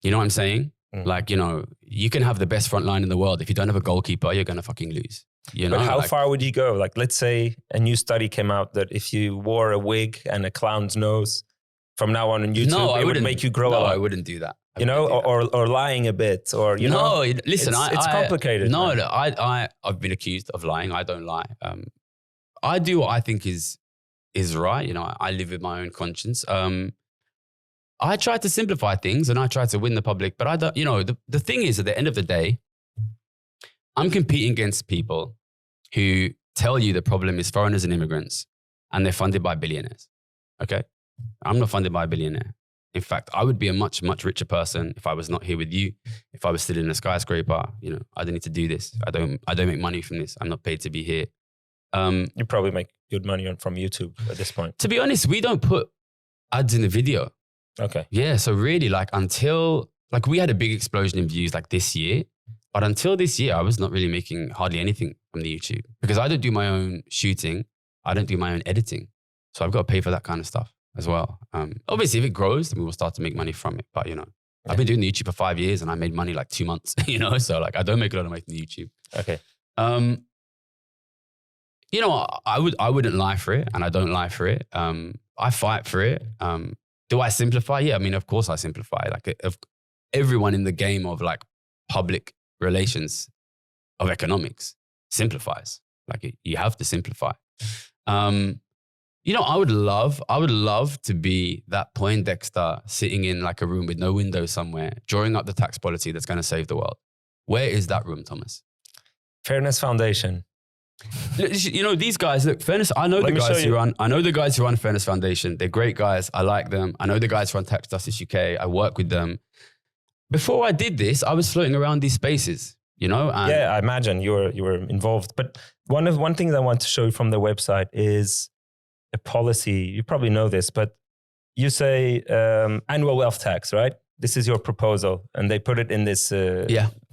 You know what I'm saying? Like, you can have the best front line in the world. If you don't have a goalkeeper, you're going to fucking lose. But how far would you go? Like, let's say a new study came out that if you wore a wig and a clown's nose from now on YouTube, it would make you grow a lot. No, I wouldn't do that. Or lying a bit, or listen, it's complicated. No, I've been accused of lying. I don't lie. I do what I think is right. I live with my own conscience. I try to simplify things and I try to win the public, but I don't. The thing is, at the end of the day, I'm competing against people who tell you the problem is foreigners and immigrants and they're funded by billionaires. Okay? I'm not funded by a billionaire. In fact, I would be a much, much richer person if I was not here with you. If I was still in a skyscraper, I don't need to do this. I don't make money from this. I'm not paid to be here. You probably make good money from YouTube at this point. To be honest, we don't put ads in the video. Okay. Yeah. So really we had a big explosion in views like this year, but until this year, I was not really making hardly anything from the YouTube because I don't do my own shooting. I don't do my own editing. So I've got to pay for that kind of stuff as well. Obviously if it grows, then we will start to make money from it. But I've been doing the YouTube for 5 years and I made money like 2 months, so like I don't make a lot of money from the YouTube. Okay. I wouldn't lie for it and I don't lie for it. I fight for it. Do I simplify? Yeah, I mean, of course I simplify. Like everyone in the game of like public relations of economics simplifies. Like you have to simplify. I would love to be that Poindexter sitting in like a room with no windows somewhere, drawing up the tax policy that's going to save the world. Where is that room, Thomas? Fairness Foundation. These guys, look, Fairness, I know the guys who run Fairness Foundation. They're great guys. I like them. I know the guys who run Tax Justice UK. I work with them. Before I did this, I was floating around these spaces, and yeah, I imagine you were involved. But one thing that I want to show you from the website is a policy. You probably know this, but you say annual wealth tax, right? This is your proposal. And they put it in this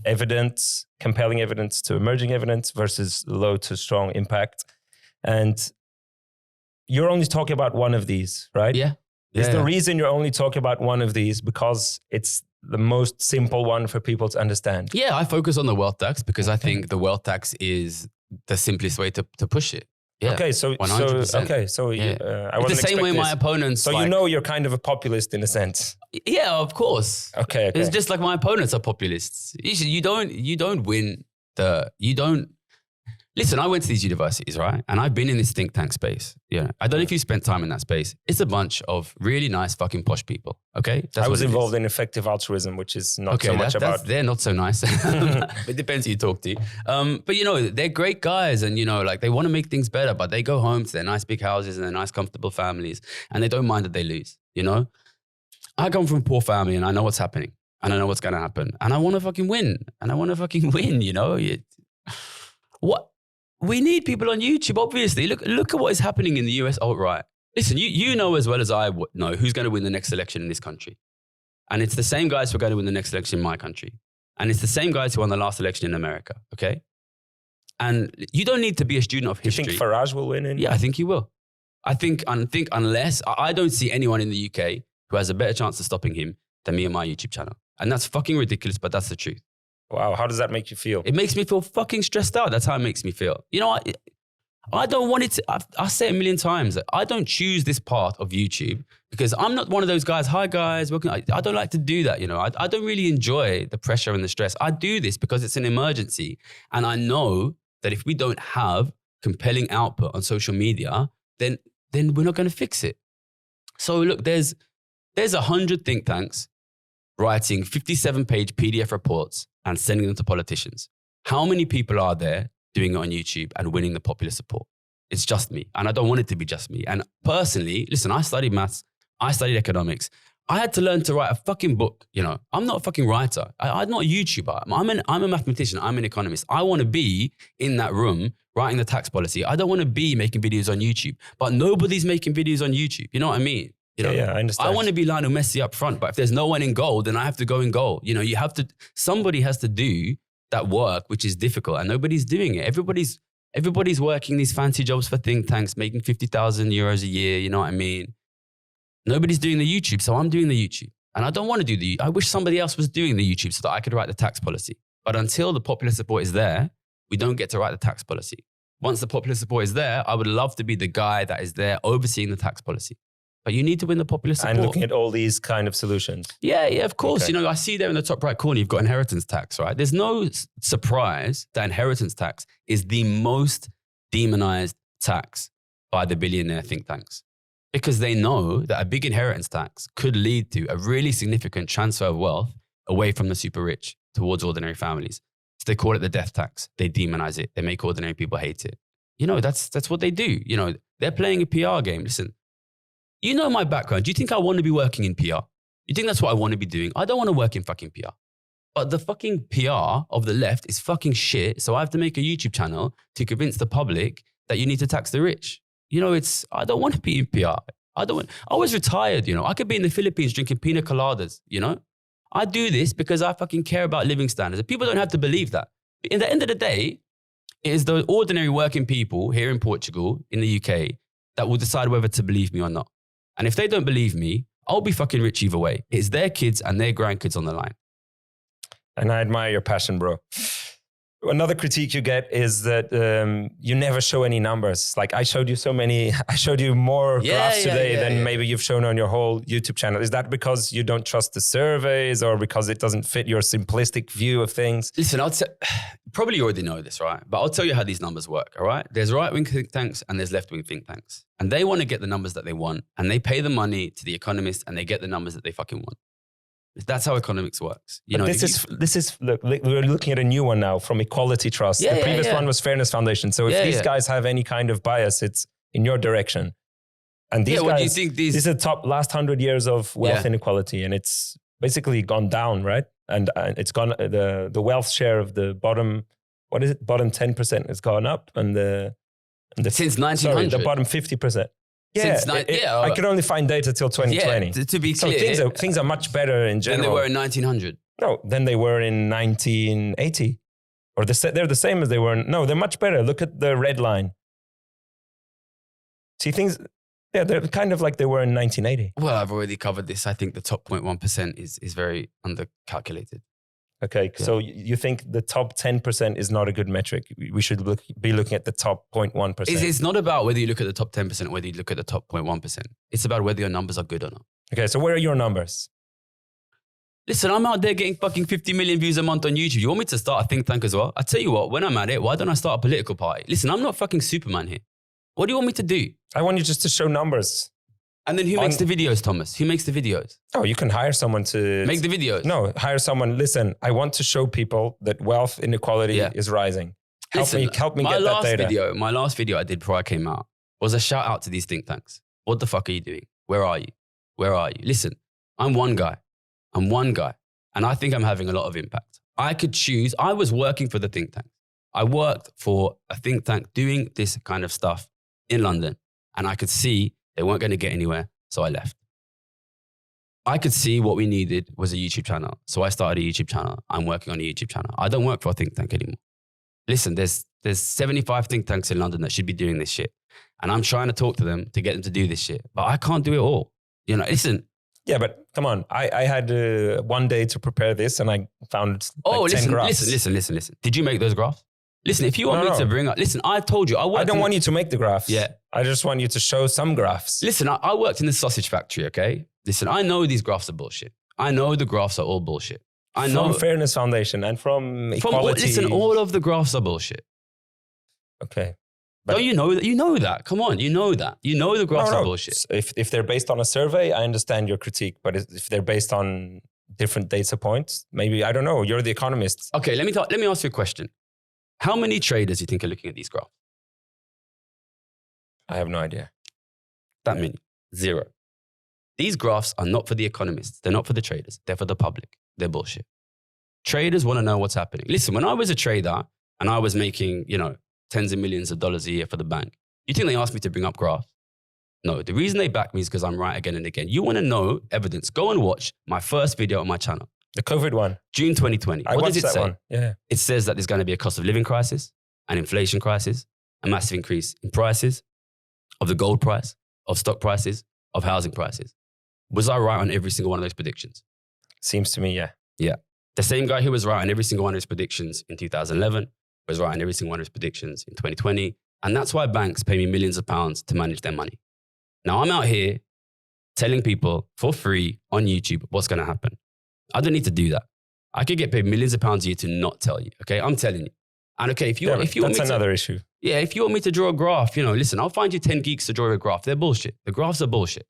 evidence, compelling evidence to emerging evidence versus low to strong impact. And you're only talking about one of these, right? Yeah. Is the reason you're only talking about one of these because it's the most simple one for people to understand? Yeah, I focus on the wealth tax because I think the wealth tax is the simplest way to push it. Yeah, okay, so 100%. I it's the same way my opponents. So you're kind of a populist in a sense. Yeah, of course. Okay. It's just like my opponents are populists. You don't win Listen, I went to these universities, right? And I've been in this think tank space. Yeah, I don't know if you spent time in that space. It's a bunch of really nice fucking posh people. Okay, I was involved in effective altruism, which is not so much about. They're not so nice. It depends who you talk to. But they're great guys, and like they want to make things better, but they go home to their nice big houses and their nice comfortable families, and they don't mind that they lose. I come from a poor family, and I know what's happening, and I know what's going to happen, and I want to fucking win, What? We need people on YouTube, obviously. Look at what is happening in the US alt-right. Listen, you know as well as I know who's going to win the next election in this country. And it's the same guys who are going to win the next election in my country. And it's the same guys who won the last election in America, okay? And you don't need to be a student of history. You think Farage will win? Yeah, I think he will. I think unless, I don't see anyone in the UK who has a better chance of stopping him than me and my YouTube channel. And that's fucking ridiculous, but that's the truth. Wow, how does that make you feel? It makes me feel fucking stressed out. That's how it makes me feel. I don't want it to, I say it a million times, I don't choose this part of YouTube because I'm not one of those guys, hi guys, I don't like to do that, I don't really enjoy the pressure and the stress. I do this because it's an emergency. And I know that if we don't have compelling output on social media, then we're not going to fix it. So look, there's 100 think tanks writing 57-page PDF reports and sending them to politicians. How many people are there doing it on YouTube and winning the popular support? It's just me. And I don't want it to be just me. And personally, listen, I studied maths. I studied economics. I had to learn to write a fucking book. I'm not a fucking writer. I'm not a YouTuber. I'm a mathematician. I'm an economist. I want to be in that room writing the tax policy. I don't want to be making videos on YouTube. But nobody's making videos on YouTube. You know what I mean? Yeah, I understand. I want to be Lionel Messi up front, but if there's no one in goal, then I have to go in goal. Somebody has to do that work, which is difficult, and nobody's doing it. Everybody's working these fancy jobs for think tanks, making 50,000 euros a year. You know what I mean? Nobody's doing the YouTube, so I'm doing the YouTube. And I don't want to do I wish somebody else was doing the YouTube so that I could write the tax policy. But until the popular support is there, we don't get to write the tax policy. Once the popular support is there, I would love to be the guy that is there overseeing the tax policy. But you need to win the popular support. And looking at all these kind of solutions. Yeah, of course. Okay. I see there in the top right corner, you've got inheritance tax, right? There's no surprise that inheritance tax is the most demonized tax by the billionaire think tanks. Because they know that a big inheritance tax could lead to a really significant transfer of wealth away from the super rich towards ordinary families. So they call it the death tax. They demonize it. They make ordinary people hate it. You know, that's what they do. You know, they're playing a PR game. Listen, you know my background. Do you think I want to be working in PR? You think that's what I want to be doing? I don't want to work in fucking PR. But the fucking PR of the left is fucking shit. So I have to make a YouTube channel to convince the public that you need to tax the rich. You know, I don't want to be in PR. I was retired, you know. I could be in the Philippines drinking pina coladas, you know. I do this because I fucking care about living standards. People don't have to believe that. In the end of the day, it is the ordinary working people here in Portugal, in the UK, that will decide whether to believe me or not. And if they don't believe me, I'll be fucking rich either way. It's their kids and their grandkids on the line. And I admire your passion, bro. Another critique you get is that you never show any numbers. Like I showed you more graphs today than maybe you've shown on your whole YouTube channel. Is that because you don't trust the surveys or because it doesn't fit your simplistic view of things? Listen, probably you already know this, right? But I'll tell you how these numbers work, all right? There's right-wing think tanks and there's left-wing think tanks. And they want to get the numbers that they want. And they pay the money to the economists and they get the numbers that they fucking want. That's how economics works. You know, this is look, we're looking at a new one now from Equality Trust. The previous one was Fairness Foundation. So if these guys have any kind of bias, it's in your direction. And these guys, what do you think these are the top last 100 years of wealth inequality, and it's basically gone down, right? And it's gone, the wealth share of the bottom, what is it? Bottom 10% has gone up, and the since 1900, the bottom 50%. Yeah, I could only find data till 2020. Yeah, to be clear, so things are much better in general. Than they were in 1900. No, than they were in 1980. Or they're the same as they were. No, they're much better. Look at the red line. See things, they're kind of like they were in 1980. Well, I've already covered this. I think the top 0.1% is very undercalculated. Okay, so you think the top 10% is not a good metric? We should be looking at the top 0.1%. It's not about whether you look at the top 10% or whether you look at the top 0.1%. It's about whether your numbers are good or not. Okay, so where are your numbers? Listen, I'm out there getting fucking 50 million views a month on YouTube. You want me to start a think tank as well? I tell you what, when I'm at it, why don't I start a political party? Listen, I'm not fucking Superman here. What do you want me to do? I want you just to show numbers. And then who makes the videos, Thomas? Who makes the videos? Oh, you can hire someone to... Make the videos? No, hire someone. Listen, I want to show people that wealth inequality is rising. Help me get that data. My last video I did before I came out was a shout out to these think tanks. What the fuck are you doing? Where are you? Where are you? Listen, I'm one guy. And I think I'm having a lot of impact. I could choose. I was working for the think tank. I worked for a think tank doing this kind of stuff in London. And I could see they weren't going to get anywhere, so I left. I could see what we needed was a YouTube channel, so I started a YouTube channel. I'm working on a YouTube channel. I don't work for a think tank anymore. Listen, there's 75 think tanks in London that should be doing this shit. And I'm trying to talk to them to get them to do this shit. But I can't do it all. You know, listen. Yeah, but come on. I had 1 day to prepare this and I found 10 graphs. Listen. Did you make those graphs? Listen, if you want me to bring up, listen, I told you. I don't want you to make the graphs. Yeah. I just want you to show some graphs. Listen, I worked in the sausage factory, okay? Listen, I know these graphs are bullshit. I know the graphs are all bullshit. I know. From Fairness Foundation and from Equality. Listen, all of the graphs are bullshit. Okay. Don't you know that? You know that. Come on, you know that. You know the graphs are bullshit. If they're based on a survey, I understand your critique. But if they're based on different data points, maybe, I don't know, you're the economist. Okay, let me ask you a question. How many traders do you think are looking at these graphs? I have no idea. That many. 0. These graphs are not for the economists. They're not for the traders. They're for the public. They're bullshit. Traders want to know what's happening. Listen, when I was a trader and I was making, tens of millions of dollars a year for the bank, you think they asked me to bring up graphs? No, the reason they back me is because I'm right again and again. You want to know evidence? Go and watch my first video on my channel. The COVID one. June 2020. What does it say? One. Yeah. It says that there's going to be a cost of living crisis, an inflation crisis, a massive increase in prices, of the gold price, of stock prices, of housing prices. Was I right on every single one of those predictions? Seems to me, yeah. Yeah. The same guy who was right on every single one of his predictions in 2011 was right on every single one of his predictions in 2020. And that's why banks pay me millions of pounds to manage their money. Now I'm out here telling people for free on YouTube what's going to happen. I don't need to do that. I could get paid millions of pounds a year to not tell you. Okay, I'm telling you. And okay, if you want me to, that's another issue. Yeah, if you want me to draw a graph, listen, I'll find you 10 geeks to draw a graph. They're bullshit. The graphs are bullshit.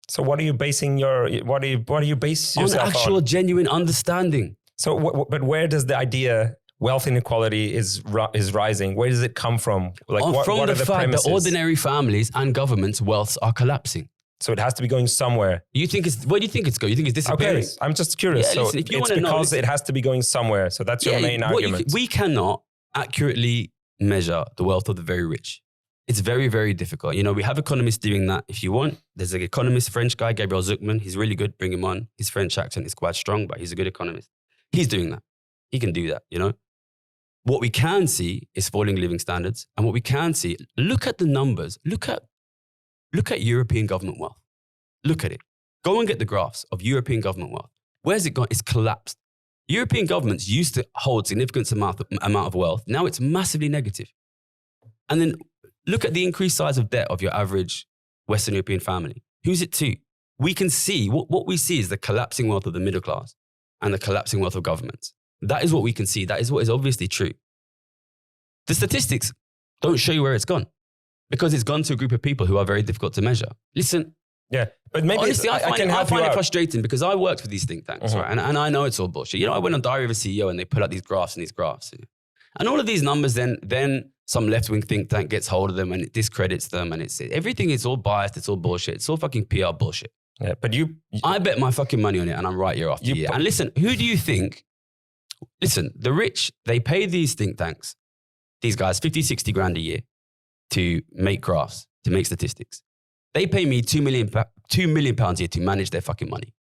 So what are you basing what do you base yourself on? Actual genuine understanding. So, but where does the idea wealth inequality is rising? Where does it come from? Like, From what the are the fact premises? that ordinary families and governments' wealths are collapsing. So it has to be going somewhere. Where do you think it's going? You think it's disappearing? Okay, I'm just curious. Yeah, so listen, if you it's wanna know, because it has to be going somewhere. So that's your main argument. We cannot accurately measure the wealth of the very rich. It's very, very difficult. You know, we have economists doing that. If you want, there's an economist, French guy, Gabriel Zucman. He's really good. Bring him on. His French accent is quite strong, but he's a good economist. He's doing that. He can do that, you know. What we can see is falling living standards. And what we can see, look at the numbers. Look at European government wealth. Look at it. Go and get the graphs of European government wealth. Where's it gone? It's collapsed. European governments used to hold significant amount of wealth. Now it's massively negative. And then look at the increased size of debt of your average Western European family. Who's it to? We can see, what we see is the collapsing wealth of the middle class and the collapsing wealth of governments. That is what we can see. That is what is obviously true. The statistics don't show you where it's gone because it's gone to a group of people who are very difficult to measure. Listen. Yeah, but maybe honestly, I find it frustrating because I worked with these think tanks, right? And I know it's all bullshit. You know, I went on Diary of a CEO and they put out these graphs and these graphs. And all of these numbers, then some left-wing think tank gets hold of them and it discredits them. And everything is all biased. It's all bullshit. It's all fucking PR bullshit. Yeah, but I bet my fucking money on it and I'm right year after year. And listen, who do you think? Listen, the rich, they pay these think tanks, these guys, 50, 60 grand a year to make graphs, to make statistics. They pay me £2 million a year to manage their fucking money.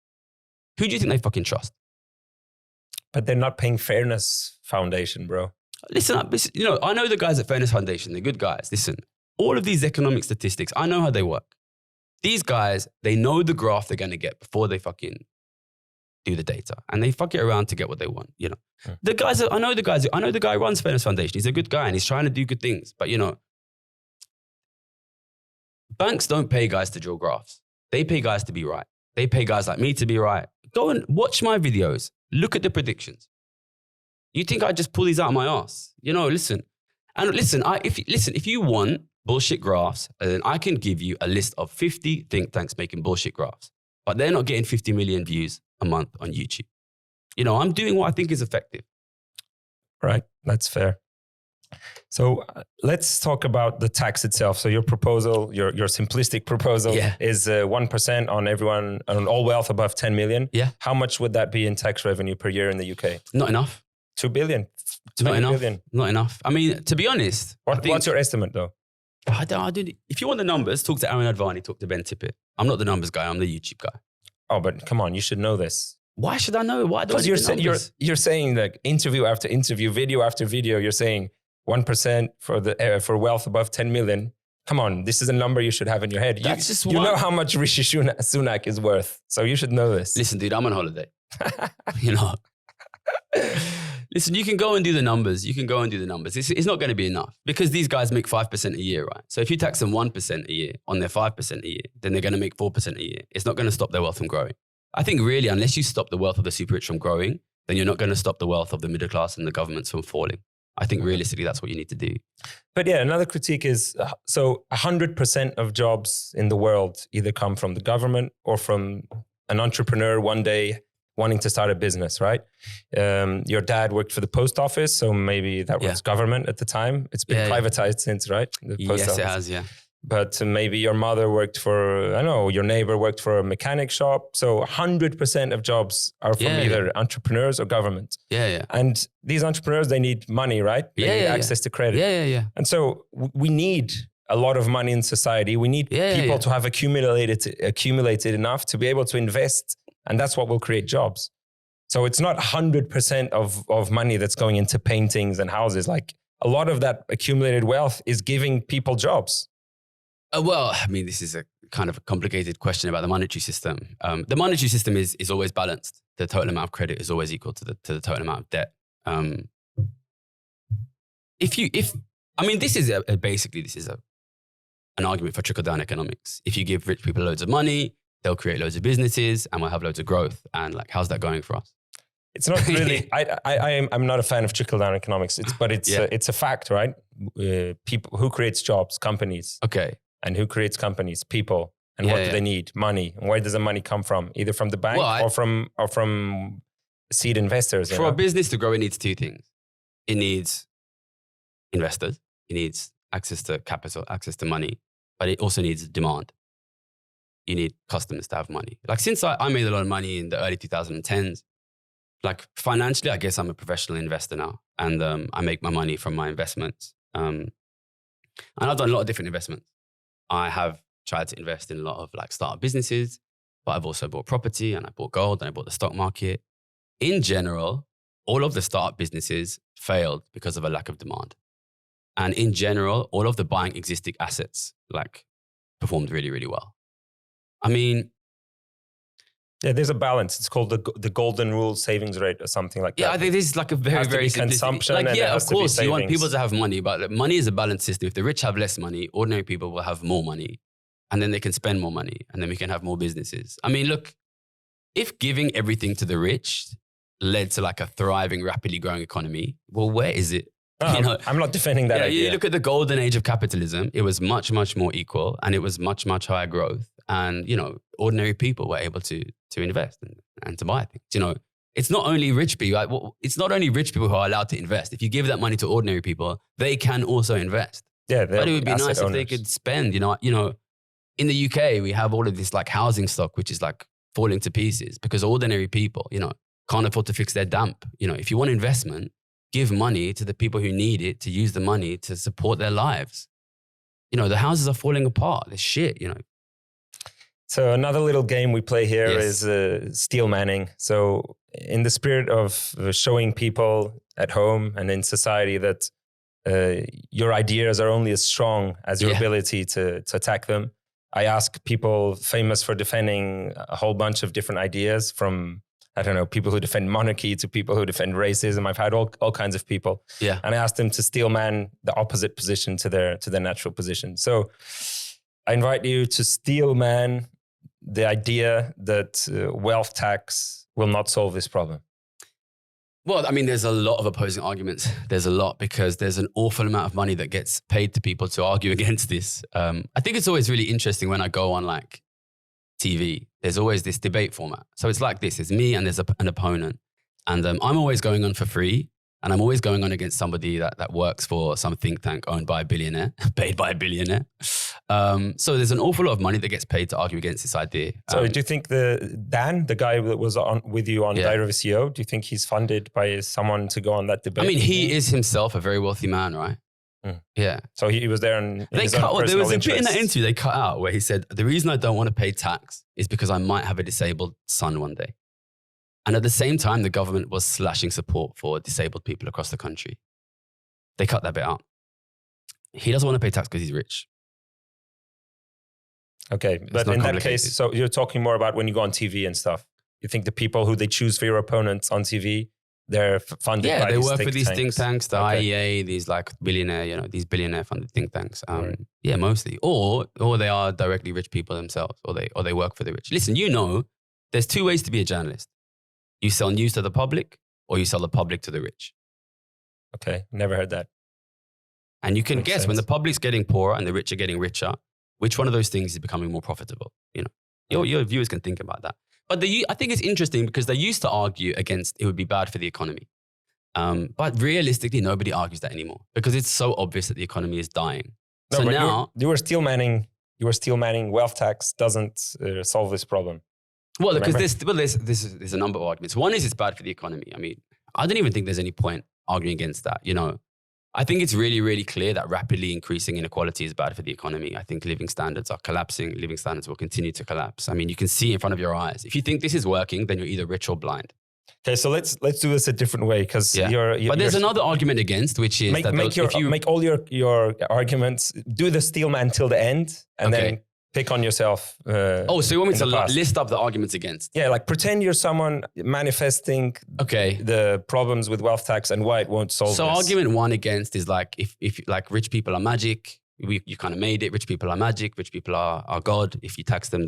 Who do you think they fucking trust? But they're not paying Fairness Foundation, bro. Listen up. You know, I know the guys at Fairness Foundation. They're good guys. Listen, all of these economic statistics, I know how they work. These guys, they know the graph they're going to get before they fucking do the data. And they fuck it around to get what they want, you know. The guys, I know the guy who runs Fairness Foundation. He's a good guy and he's trying to do good things. But, you know, banks don't pay guys to draw graphs. They pay guys to be right. They pay guys like me to be right. Go and watch my videos. Look at the predictions. You think I just pull these out of my ass? You know, listen. And listen, if you want bullshit graphs, then I can give you a list of 50 think tanks making bullshit graphs. But they're not getting 50 million views a month on YouTube. You know, I'm doing what I think is effective. Right, that's fair. So let's talk about the tax itself. So your proposal, your simplistic proposal is 1% on everyone, on all wealth above 10 million. Yeah. How much would that be in tax revenue per year in the UK? Not enough. 2 billion. Not enough. Billion. Not enough. I mean, to be honest. What's your estimate though? I don't, if you want the numbers, talk to Aaron Advani, talk to Ben Tippett. I'm not the numbers guy, I'm the YouTube guy. Oh, but come on, you should know this. Why should I know? Why don't you're saying like interview after interview, video after video, you're saying 1% for wealth above 10 million. Come on, this is a number you should have in your head. You know how much Rishi Sunak is worth, so you should know this. Listen, dude, I'm on holiday. You know. Listen, you can go and do the numbers. It's not going to be enough because these guys make 5% a year, right? So if you tax them 1% a year on their 5% a year, then they're going to make 4% a year. It's not going to stop their wealth from growing. I think really, unless you stop the wealth of the super rich from growing, then you're not going to stop the wealth of the middle class and the governments from falling. I think realistically, that's what you need to do. But yeah, another critique is, so 100% of jobs in the world either come from the government or from an entrepreneur one day wanting to start a business, right? Your dad worked for the post office, so maybe that was government at the time. It's been privatized since, right? The post office. It has, yeah. But maybe your mother worked for, I don't know, your neighbor worked for a mechanic shop. So 100% of jobs are from either entrepreneurs or government. Yeah. And these entrepreneurs, they need money, right? They need access to credit. Yeah. And so we need a lot of money in society. We need people to have accumulated enough to be able to invest. And that's what will create jobs. So it's not 100% of money that's going into paintings and houses. Like a lot of that accumulated wealth is giving people jobs. Well, I mean, this is a kind of a complicated question about the monetary system. The monetary system is always balanced. The total amount of credit is always equal to the total amount of debt. This is an argument for trickle-down economics. If you give rich people loads of money, they'll create loads of businesses and we'll have loads of growth. And like, how's that going for us? It's not really, I'm not a fan of trickle-down economics, but it's a fact, right? People, who creates jobs? Companies. Okay. And who creates companies? People. And what do they need? Money. And where does the money come from? Either from the bank or from seed investors. For a business to grow, it needs two things. it needs investors, it needs access to capital, access to money, but it also needs demand. You need customers to have money. Like since I made a lot of money in the early 2010s, like financially, I guess I'm a professional investor now, and I make my money from my investments. And I've done a lot of different investments. I have tried to invest in a lot of like startup businesses, but I've also bought property and I bought gold and I bought the stock market. In general, all of the startup businesses failed because of a lack of demand. And in general, all of the buying existing assets like performed really, really well. I mean, yeah, there's a balance. It's called the golden rule savings rate or something like that. Yeah, I think this is like a very, very consumption. Like, and yeah, of course, you want people to have money, but money is a balanced system. If the rich have less money, ordinary people will have more money, and then they can spend more money, and then we can have more businesses. I mean, look, if giving everything to the rich led to like a thriving, rapidly growing economy, well, where is it? No, you know, I'm not defending that idea. You look at the golden age of capitalism, it was much, much more equal, and it was much, much higher growth. And, you know, ordinary people were able to invest and to buy things. You know, it's not only rich people, it's not only rich people who are allowed to invest. If you give that money to ordinary people, they can also invest. Yeah, but it would be nice if they could spend, you know, in the UK, we have all of this like housing stock, which is like falling to pieces because ordinary people, you know, can't afford to fix their damp. You know, if you want investment, give money to the people who need it to use the money to support their lives. You know, the houses are falling apart. They're shit, you know. So another little game we play here is steel manning. So in the spirit of showing people at home and in society that your ideas are only as strong as your ability to attack them, I ask people famous for defending a whole bunch of different ideas, from, I don't know, people who defend monarchy to people who defend racism. I've had all kinds of people. Yeah. And I asked them to steel man the opposite position to their natural position. So I invite you to steel man the idea that wealth tax will not solve this problem. Well, I mean, there's a lot of opposing arguments. There's a lot because there's an awful amount of money that gets paid to people to argue against this. I think it's always really interesting when I go on like TV, there's always this debate format. So it's like this, it's me and there's an opponent. And I'm always going on for free. And I'm always going on against somebody that works for some think tank owned by a billionaire, paid by a billionaire. So there's an awful lot of money that gets paid to argue against this idea. So do you think Dan, the guy that was on with you on Depolarize, do you think he's funded by someone to go on that debate? I mean, he is himself a very wealthy man, right? Mm. Yeah. So he was there and there was a bit in that interview they cut out where he said, the reason I don't want to pay tax is because I might have a disabled son one day. And at the same time, the government was slashing support for disabled people across the country. They cut that bit out. He doesn't want to pay tax because he's rich. Okay, but in that case, so you're talking more about when you go on TV and stuff. You think the people who they choose for your opponents on TV, they're funded by these think tanks? Yeah, they work for these think tanks, the IEA, these like billionaire, these billionaire funded think tanks. Yeah, mostly. Or they are directly rich people themselves, or they work for the rich. Listen, there's two ways to be a journalist. You sell news to the public, or you sell the public to the rich. Okay, never heard that. And you can guess when the public's getting poorer and the rich are getting richer, which one of those things is becoming more profitable? Your viewers can think about that. But I think it's interesting because they used to argue against it would be bad for the economy. But realistically, nobody argues that anymore because it's so obvious that the economy is dying. No, so now you were steel manning wealth tax doesn't solve this problem. Well, because there's a number of arguments. One is it's bad for the economy. I mean, I don't even think there's any point arguing against that. I think it's really, really clear that rapidly increasing inequality is bad for the economy. I think living standards are collapsing. Living standards will continue to collapse. I mean, you can see in front of your eyes. If you think this is working, then you're either rich or blind. Okay, so let's do this a different way because But there's another argument against, which is make all your arguments, do the steel man till the end, and then pick on yourself. So you want me to list up the arguments against? Yeah, like pretend you're someone manifesting the problems with wealth tax and why it won't solve So this. Argument one against is like, if like rich people are magic, you kind of made it, rich people are magic, rich people are God. If you tax them,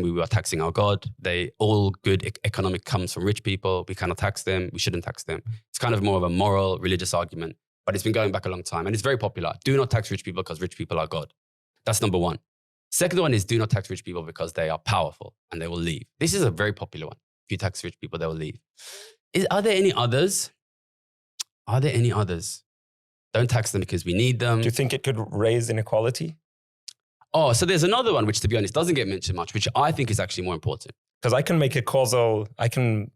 we are taxing our God. All good economic comes from rich people. We cannot tax them. We shouldn't tax them. It's kind of more of a moral, religious argument, but it's been going back a long time and it's very popular. Do not tax rich people because rich people are God. That's number one. Second one is do not tax rich people because they are powerful and they will leave. This is a very popular one. If you tax rich people, they will leave. Are there any others? Are there any others? Don't tax them because we need them. Do you think it could raise inequality? Oh, so there's another one, which to be honest, doesn't get mentioned much, which I think is actually more important. Because I can make I can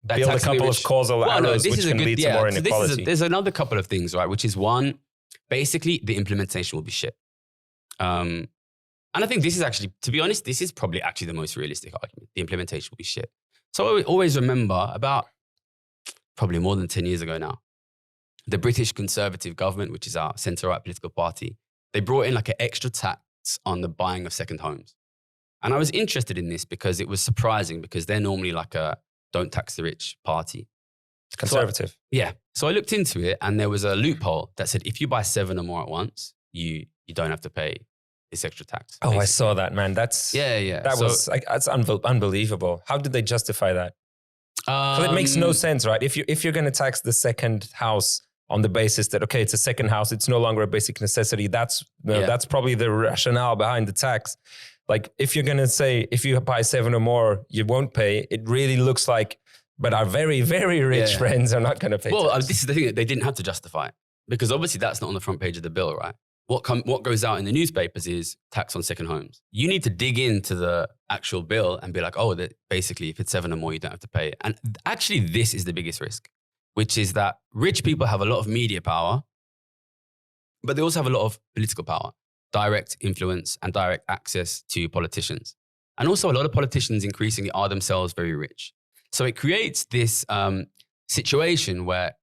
build a couple of causal arrows which can lead to more inequality. There's another couple of things, right? Which is one, basically the implementation will be shit. And I think this is actually, to be honest, this is probably actually the most realistic argument. The implementation will be shit. So I always remember about probably more than 10 years ago now, the British Conservative government, which is our centre-right political party, they brought in like an extra tax on the buying of second homes. And I was interested in this because it was surprising because they're normally like a don't tax the rich party. It's conservative. So I looked into it and there was a loophole that said if you buy 7 or more at once, you don't have to pay this extra tax. Oh, I saw that, man. That's that's unbelievable. How did they justify that? Because it makes no sense, right? If you're going to tax the second house on the basis that, okay, it's a second house, it's no longer a basic necessity. That's probably the rationale behind the tax. Like if you're going to say, if you buy 7 or more, you won't pay. It really looks like, but our very, very rich friends are not going to pay tax. This is the thing, they didn't have to justify it because obviously that's not on the front page of the bill, right? What goes out in the newspapers is tax on second homes. You need to dig into the actual bill and be like, oh, that basically if it's 7 or more, you don't have to pay it. And actually this is the biggest risk, which is that rich people have a lot of media power, but they also have a lot of political power, direct influence and direct access to politicians. And also a lot of politicians increasingly are themselves very rich. So it creates this situation where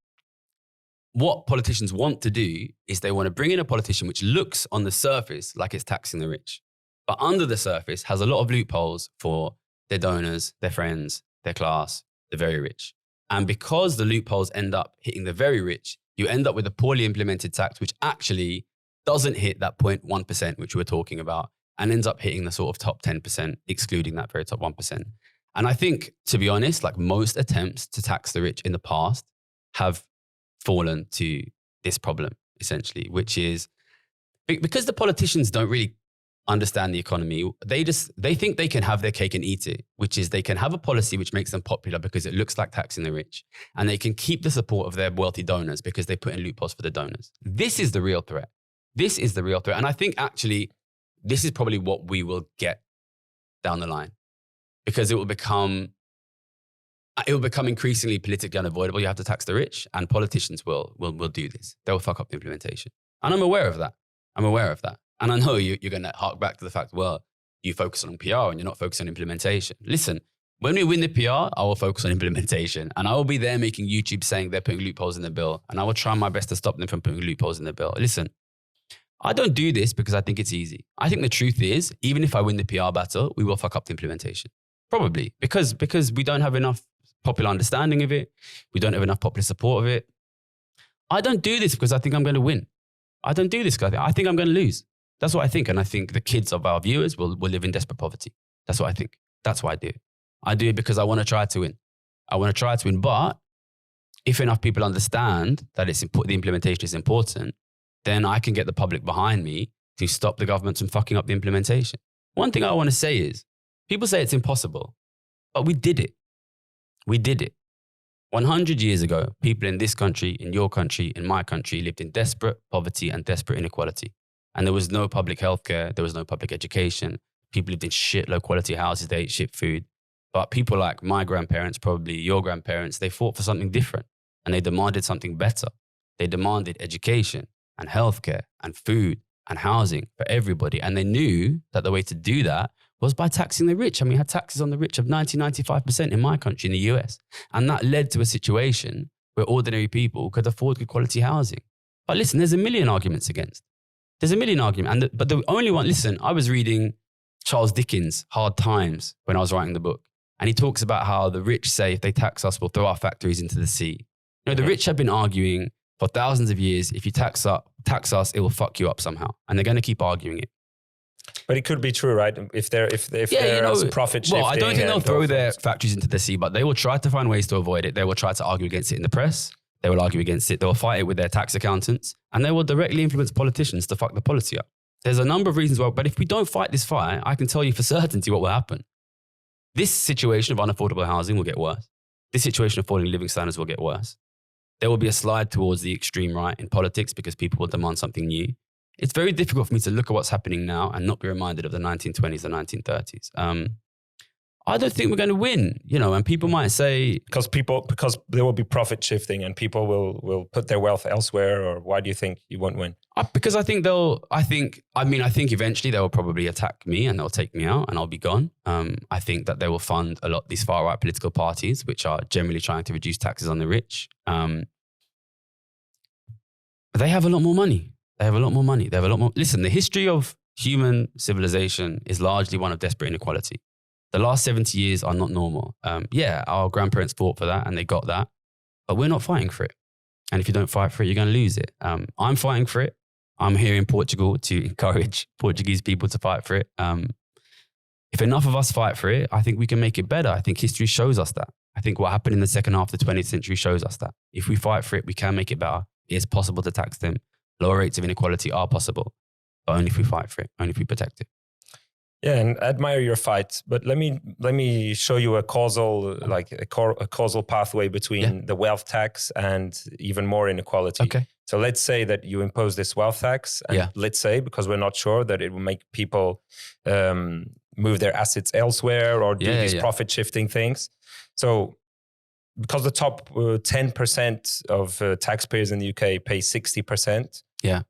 what politicians want to do is they want to bring in a politician which looks on the surface like it's taxing the rich, but under the surface has a lot of loopholes for their donors, their friends, their class, the very rich. And because the loopholes end up hitting the very rich, you end up with a poorly implemented tax which actually doesn't hit that 0.1%, which we were talking about, and ends up hitting the sort of top 10%, excluding that very top 1%. And I think, to be honest, like most attempts to tax the rich in the past have fallen to this problem, essentially, which is because the politicians don't really understand the economy. They think they can have their cake and eat it, which is they can have a policy which makes them popular because it looks like taxing the rich, and they can keep the support of their wealthy donors because they put in loopholes for the donors. This is the real threat. This is the real threat. And I think actually this is probably what we will get down the line because it will become increasingly politically unavoidable. You have to tax the rich, and politicians will do this. They'll fuck up the implementation. And I'm aware of that. And I know you're going to hark back to the fact, well, you focus on PR and you're not focused on implementation. Listen, when we win the PR, I will focus on implementation, and I will be there making YouTube saying they're putting loopholes in the bill, and I will try my best to stop them from putting loopholes in the bill. Listen, I don't do this because I think it's easy. I think the truth is, even if I win the PR battle, we will fuck up the implementation. Probably because we don't have enough popular understanding of it. We don't have enough popular support of it. I don't do this because I think I'm going to win. I don't do this because I think I'm going to lose. That's what I think. And I think the kids of our viewers will live in desperate poverty. That's what I think. That's why I do it. I do it because I want to try to win. But if enough people understand that the implementation is important, then I can get the public behind me to stop the government from fucking up the implementation. One thing I want to say is, people say it's impossible, but we did it. We did it. 100 years ago, people in this country, in your country, in my country, lived in desperate poverty and desperate inequality. And there was no public healthcare. There was no public education. People lived in shit low quality houses. They ate shit food. But people like my grandparents, probably your grandparents, they fought for something different and they demanded something better. They demanded education and healthcare and food and housing for everybody. And they knew that the way to do that was by taxing the rich. And we had taxes on the rich of 95% in my country, in the US. And that led to a situation where ordinary people could afford good quality housing. But listen, there's a million arguments against. There's a million arguments. But the only one, listen, I was reading Charles Dickens' Hard Times when I was writing the book. And he talks about how the rich say if they tax us, we'll throw our factories into the sea. You know, the rich have been arguing for thousands of years, if you tax us, it will fuck you up somehow. And they're going to keep arguing it. But it could be true, right? If they're profit shifting. Well, I don't think they'll throw their factories into the sea, but they will try to find ways to avoid it. They will try to argue against it in the press. They will argue against it. They will fight it with their tax accountants. And they will directly influence politicians to fuck the policy up. There's a number of reasons why, but if we don't fight this fight, I can tell you for certainty what will happen. This situation of unaffordable housing will get worse. This situation of falling living standards will get worse. there will be a slide towards the extreme right in politics because people will demand something new. It's very difficult for me to look at what's happening now and not be reminded of the 1920s and 1930s. I don't think we're going to win, and people might say... Because there will be profit shifting and people will put their wealth elsewhere, or why do you think you won't win? Because I think eventually they will probably attack me and they'll take me out and I'll be gone. I think that they will fund a lot of these far right political parties, which are generally trying to reduce taxes on the rich. They have a lot more money. Listen, the history of human civilization is largely one of desperate inequality. The last 70 years are not normal. Our grandparents fought for that and they got that, but we're not fighting for it. And if you don't fight for it, you're going to lose it. I'm fighting for it. I'm here in Portugal to encourage Portuguese people to fight for it. If enough of us fight for it, I think we can make it better. I think history shows us that. I think what happened in the second half of the 20th century shows us that. If we fight for it, we can make it better. It is possible to tax them. Lower rates of inequality are possible, but only if we fight for it, only if we protect it. Yeah, and I admire your fight, but let me show you a causal pathway between the wealth tax and even more inequality. Okay. So let's say that you impose this wealth tax, and let's say, because we're not sure, that it will make people move their assets elsewhere or do these profit shifting things. So because the top 10% of taxpayers in the UK pay 60%. Yeah.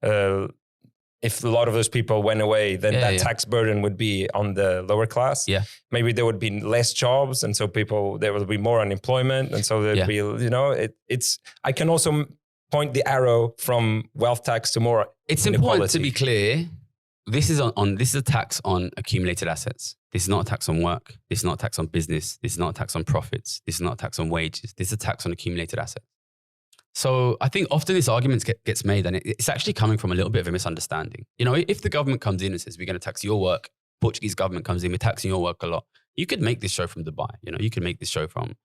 If a lot of those people went away, then that tax burden would be on the lower class. Yeah. Maybe there would be less jobs, and so there would be more unemployment, and so there'd be, it's. I can also point the arrow from wealth tax to more. It's important to be clear. This is this is a tax on accumulated assets. This is not a tax on work. This is not a tax on business. This is not a tax on profits. This is not a tax on wages. This is a tax on accumulated assets. So I think often this argument gets made, and it's actually coming from a little bit of a misunderstanding. If the government comes in and says, we're going to tax your work, Portuguese government comes in, we're taxing your work a lot. You could make this show from Dubai. You could make this show from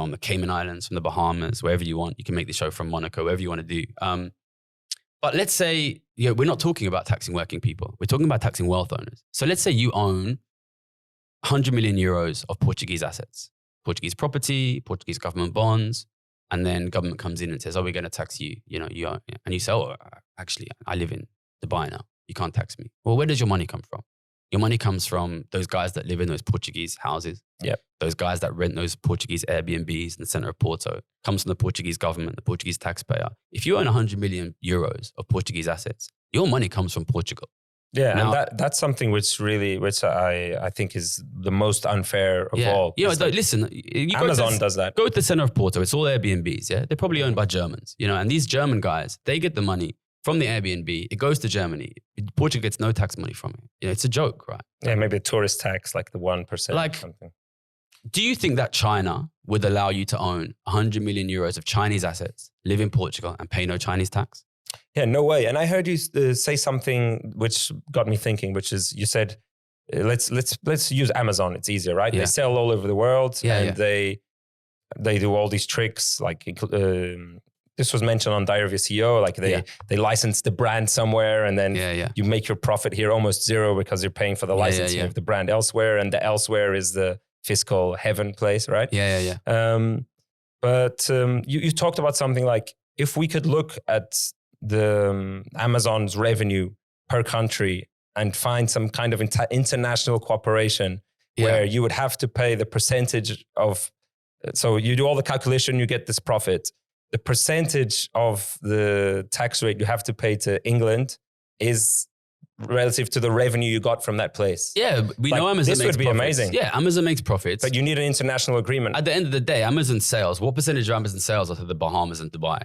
the Cayman Islands, from the Bahamas, wherever you want. You can make this show from Monaco, wherever you want to do. But let's say, we're not talking about taxing working people. We're talking about taxing wealth owners. So let's say you own 100 million euros of Portuguese assets, Portuguese property, Portuguese government bonds. And then government comes in and says, we're going to tax you, you own. And you say, actually, I live in Dubai now. You can't tax me. Well, where does your money come from? Your money comes from those guys that live in those Portuguese houses. Yep. Those guys that rent those Portuguese Airbnbs in the center of Porto. It comes from the Portuguese government, the Portuguese taxpayer. If you own 100 million euros of Portuguese assets, your money comes from Portugal. Yeah, now, and that's something which I think is the most unfair of all. Listen, Amazon does that. Go to the center of Porto. It's all Airbnbs. Yeah, they're probably owned by Germans. And these German guys, they get the money from the Airbnb. It goes to Germany. Portugal gets no tax money from it. It's a joke, right? Yeah, maybe a tourist tax, like the 1% or something. Do you think that China would allow you to own 100 million euros of Chinese assets, live in Portugal, and pay no Chinese tax? Yeah, no way. And I heard you say something which got me thinking, which is you said, let's use Amazon. It's easier, right? Yeah. They sell all over the world, they do all these tricks. Like this was mentioned on Diary of a CEO. Like they license the brand somewhere, and then you make your profit here almost zero because you're paying for the licensing of the brand elsewhere, and the elsewhere is the fiscal heaven place, right? But you talked about something like, if we could look at the Amazon's revenue per country and find some kind of international cooperation where you would have to pay the percentage of, so you do all the calculation, you get this profit. The percentage of the tax rate you have to pay to England is relative to the revenue you got from that place. Yeah, we know Amazon makes profits. This would be amazing. Yeah, Amazon makes profits. But you need an international agreement. At the end of the day, Amazon sales, what percentage of Amazon sales are to the Bahamas and Dubai?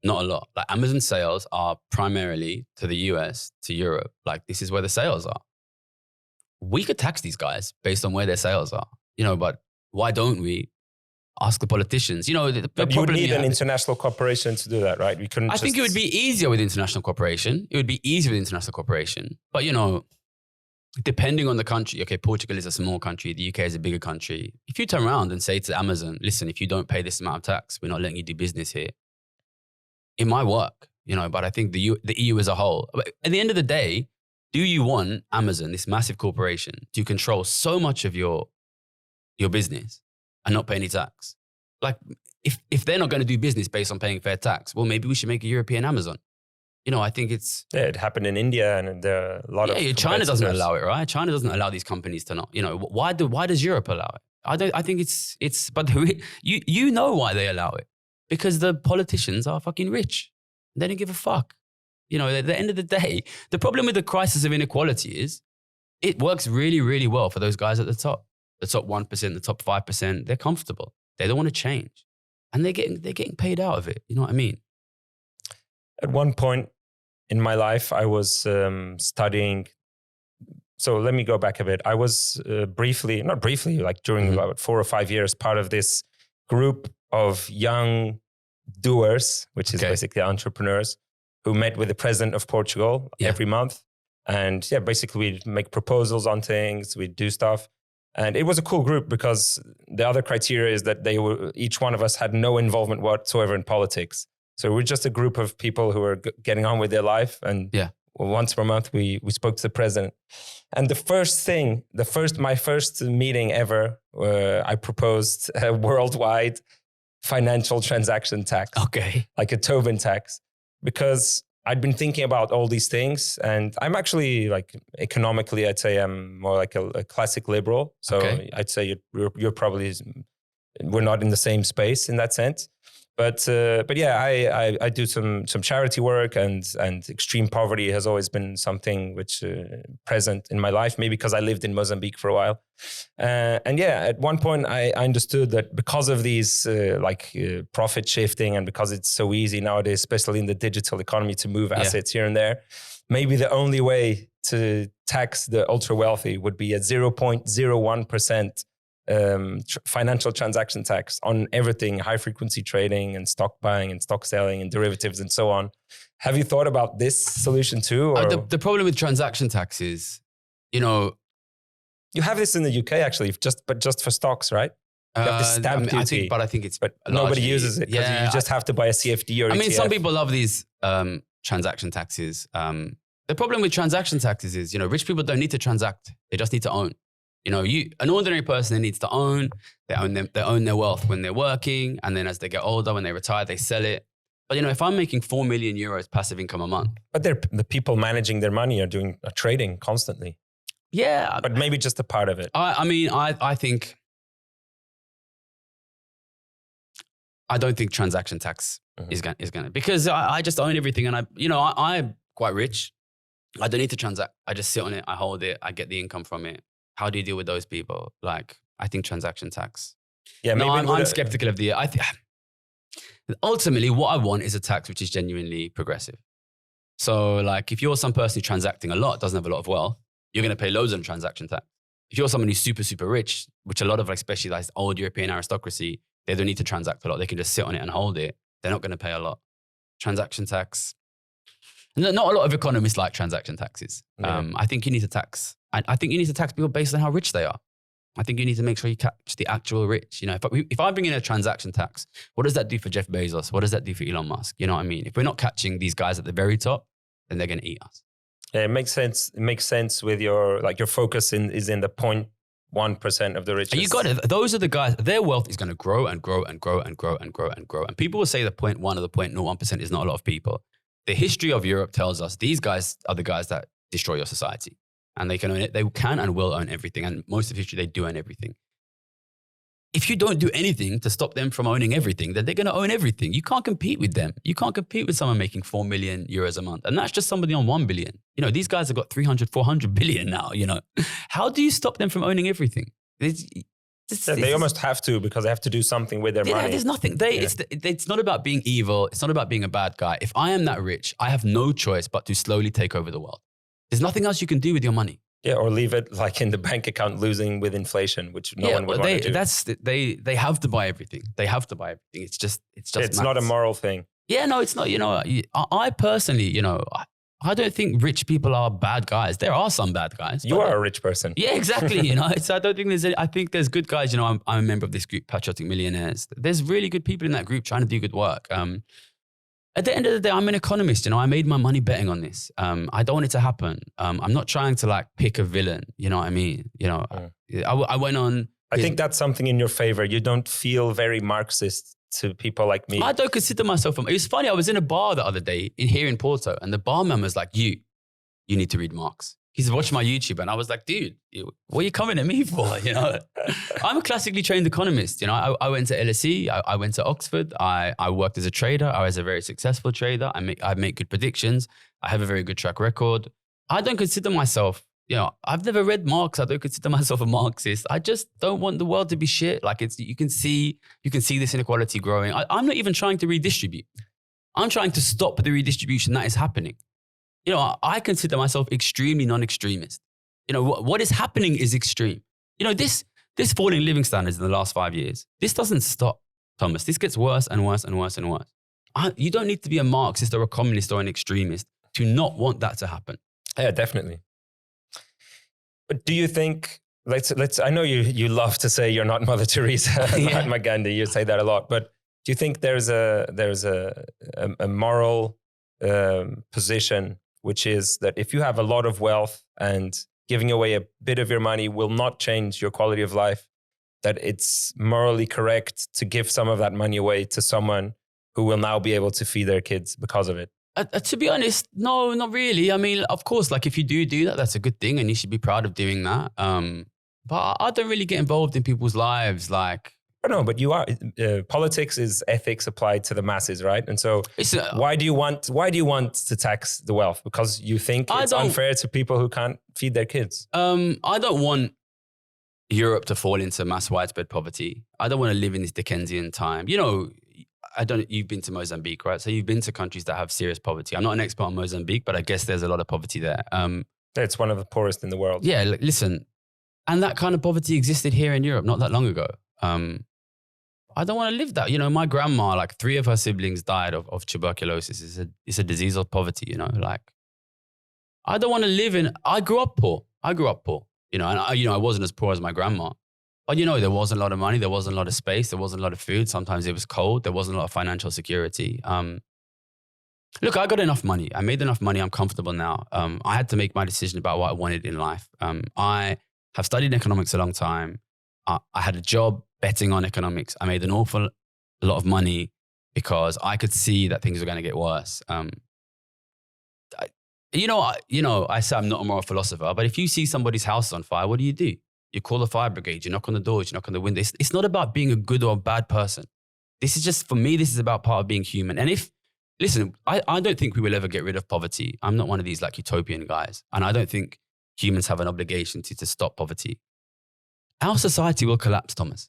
Not a lot. Like Amazon sales are primarily to the US, to Europe. Like this is where the sales are. We could tax these guys based on where their sales are, but why don't we ask the politicians? But you would need an international corporation to do that, right? We couldn't. I think it would be easier with international cooperation. It would be easier with international cooperation. But, depending on the country, okay, Portugal is a small country. The UK is a bigger country. If you turn around and say to Amazon, listen, if you don't pay this amount of tax, we're not letting you do business here. It might work, but I think the EU as a whole, at the end of the day, do you want Amazon, this massive corporation, to control so much of your business and not pay any tax? Like, if they're not going to do business based on paying fair tax, well, maybe we should make a European Amazon. I think it's... Yeah, it happened in India and there are a lot of... Yeah, China doesn't allow it, right? China doesn't allow these companies to not, why does Europe allow it? I think it's, but you know why they allow it. Because the politicians are fucking rich. They don't give a fuck. At the end of the day, the problem with the crisis of inequality is it works really, really well for those guys at the top 1%, the top 5%. They're comfortable. They don't want to change. And they're getting paid out of it. You know what I mean? At one point in my life, I was studying. So let me go back a bit. I was during about 4 or 5 years, part of this group of young doers, which is basically entrepreneurs, who met with the president of Portugal every month. And basically we'd make proposals on things, we'd do stuff. And it was a cool group because the other criteria is that each one of us had no involvement whatsoever in politics. So we're just a group of people who are getting on with their life. And once per month, we spoke to the president. And my first meeting ever, I proposed a worldwide financial transaction tax. Okay. Like a Tobin tax. Because I'd been thinking about all these things, and I'm actually economically, I'd say I'm more like a classic liberal. So I'd say you're probably, we're not in the same space in that sense. But I do some charity work, and extreme poverty has always been something which present in my life. Maybe because I lived in Mozambique for a while, at one point I understood that because of these profit shifting, and because it's so easy nowadays, especially in the digital economy, to move assets here and there, maybe the only way to tax the ultra wealthy would be a 0.01%. Financial transaction tax on everything, high frequency trading and stock buying and stock selling and derivatives and so on. Have you thought about this solution too? Or? The problem with transaction tax is, you have this in the UK actually, just for stocks, right? You have the stamp duty. I think it's, but nobody uses it because you just have to buy a CFD or ETF. Some people love these transaction taxes. The problem with transaction taxes is, rich people don't need to transact; they just need to own. An ordinary person needs to own. They own their wealth when they're working, and then as they get older, when they retire, they sell it. But if I'm making 4 million euros passive income a month, but the people managing their money are doing trading constantly. Yeah, but maybe just a part of it. I think I don't think transaction tax is going to, because I just own everything, and I'm quite rich. I don't need to transact. I just sit on it. I hold it. I get the income from it. How do you deal with those people? I think transaction tax. Yeah, maybe I'm skeptical of ultimately what I want is a tax which is genuinely progressive. So if you're some person who's transacting a lot, doesn't have a lot of wealth, you're going to pay loads on transaction tax. If you're someone who's super, super rich, which a lot of especially old European aristocracy, they don't need to transact a lot. They can just sit on it and hold it. They're not going to pay a lot. Transaction tax. Not a lot of economists like transaction taxes. Yeah. I think you need to tax. I think you need to tax people based on how rich they are. I think you need to make sure you catch the actual rich. If I bring in a transaction tax, what does that do for Jeff Bezos? What does that do for Elon Musk? You know what I mean? If we're not catching these guys at the very top, then they're going to eat us. Yeah, it makes sense. It makes sense with your focus is in the 0.1% of the richest. You got it. Those are the guys. Their wealth is going to grow and grow and grow and grow and grow and grow. And people will say the 0.1 or the 0.01% is not a lot of people. The history of Europe tells us these guys are the guys that destroy your society. And they can own it. They can and will own everything. And most of history, they do own everything. If you don't do anything to stop them from owning everything, then they're going to own everything. You can't compete with them. You can't compete with someone making 4 million euros a month. And that's just somebody on 1 billion. These guys have got 300, 400 billion now, How do you stop them from owning everything? They almost have to, because they have to do something with their money. There's nothing. It's not about being evil. It's not about being a bad guy. If I am that rich, I have no choice but to slowly take over the world. There's nothing else you can do with your money. Yeah, or leave it in the bank account losing with inflation, which no one would want to do. They have to buy everything. They have to buy everything. It's just not a moral thing. Yeah, no, it's not. I personally, I don't think rich people are bad guys. There are some bad guys. You are a rich person. Yeah, exactly. I don't think I think there's good guys. I'm a member of this group, Patriotic Millionaires. There's really good people in that group trying to do good work. At the end of the day, I'm an economist. I made my money betting on this. I don't want it to happen. I'm not trying to pick a villain. You know what I mean? I went on. I think that's something in your favor. You don't feel very Marxist to people like me? I don't consider myself. It was funny. I was in a bar the other day here in Porto, and the barman was like, "You need to read Marx." He's watching my YouTube, and I was like, "Dude, what are you coming at me for?" You know, I'm a classically trained economist. You know, I went to LSE, I went to Oxford, I worked as a trader. I was a very successful trader. I make good predictions. I have a very good track record. I don't consider myself. You know, I've never read Marx. I don't consider myself a Marxist. I just don't want the world to be shit. Like you can see this inequality growing. I'm not even trying to redistribute. I'm trying to stop the redistribution that is happening. You know, I consider myself extremely non-extremist. You know, what is happening is extreme. You know, this falling living standards in the last 5 years, this doesn't stop, Thomas. This gets worse and worse and worse and worse. You don't need to be a Marxist or a communist or an extremist to not want that to happen. Yeah, definitely. But do you think, let's I know you love to say you're not Mother Teresa, Mahatma Gandhi, you say that a lot, but do you think there's a moral position, which is that if you have a lot of wealth and giving away a bit of your money will not change your quality of life, that it's morally correct to give some of that money away to someone who will now be able to feed their kids because of it? To be honest, no, not really. I mean, of course, like if you do that, that's a good thing and you should be proud of doing that. But I don't really get involved in people's lives. Like, no, but you are. Politics is ethics applied to the masses, right? And so, why do you want to tax the wealth? Because you think it's unfair to people who can't feed their kids. I don't want Europe to fall into mass widespread poverty. I don't want to live in this Dickensian time. You know, you've been to Mozambique, right? So you've been to countries that have serious poverty. I'm not an expert on Mozambique, but I guess there's a lot of poverty there. It's one of the poorest in the world. Yeah, listen, and that kind of poverty existed here in Europe not that long ago. I don't want to live that. You know, my grandma, like 3 of her siblings died of tuberculosis. It's a disease of poverty, you know, like I don't want to live in, I grew up poor, you know, and I wasn't as poor as my grandma. But, you know, there wasn't a lot of money. There wasn't a lot of space. There wasn't a lot of food. Sometimes it was cold. There wasn't a lot of financial security. Look, I got enough money. I made enough money. I'm comfortable now. I had to make my decision about what I wanted in life. I have studied economics a long time. I had a job betting on economics. I made an awful lot of money because I could see that things were going to get worse. I say I'm not a moral philosopher, but if you see somebody's house on fire, what do? You call the fire brigade, you knock on the doors, you knock on the window. It's not about being a good or a bad person. This is just, for me, this is about part of being human. And listen, I don't think we will ever get rid of poverty. I'm not one of these like utopian guys. And I don't think humans have an obligation to stop poverty. Our society will collapse, Thomas.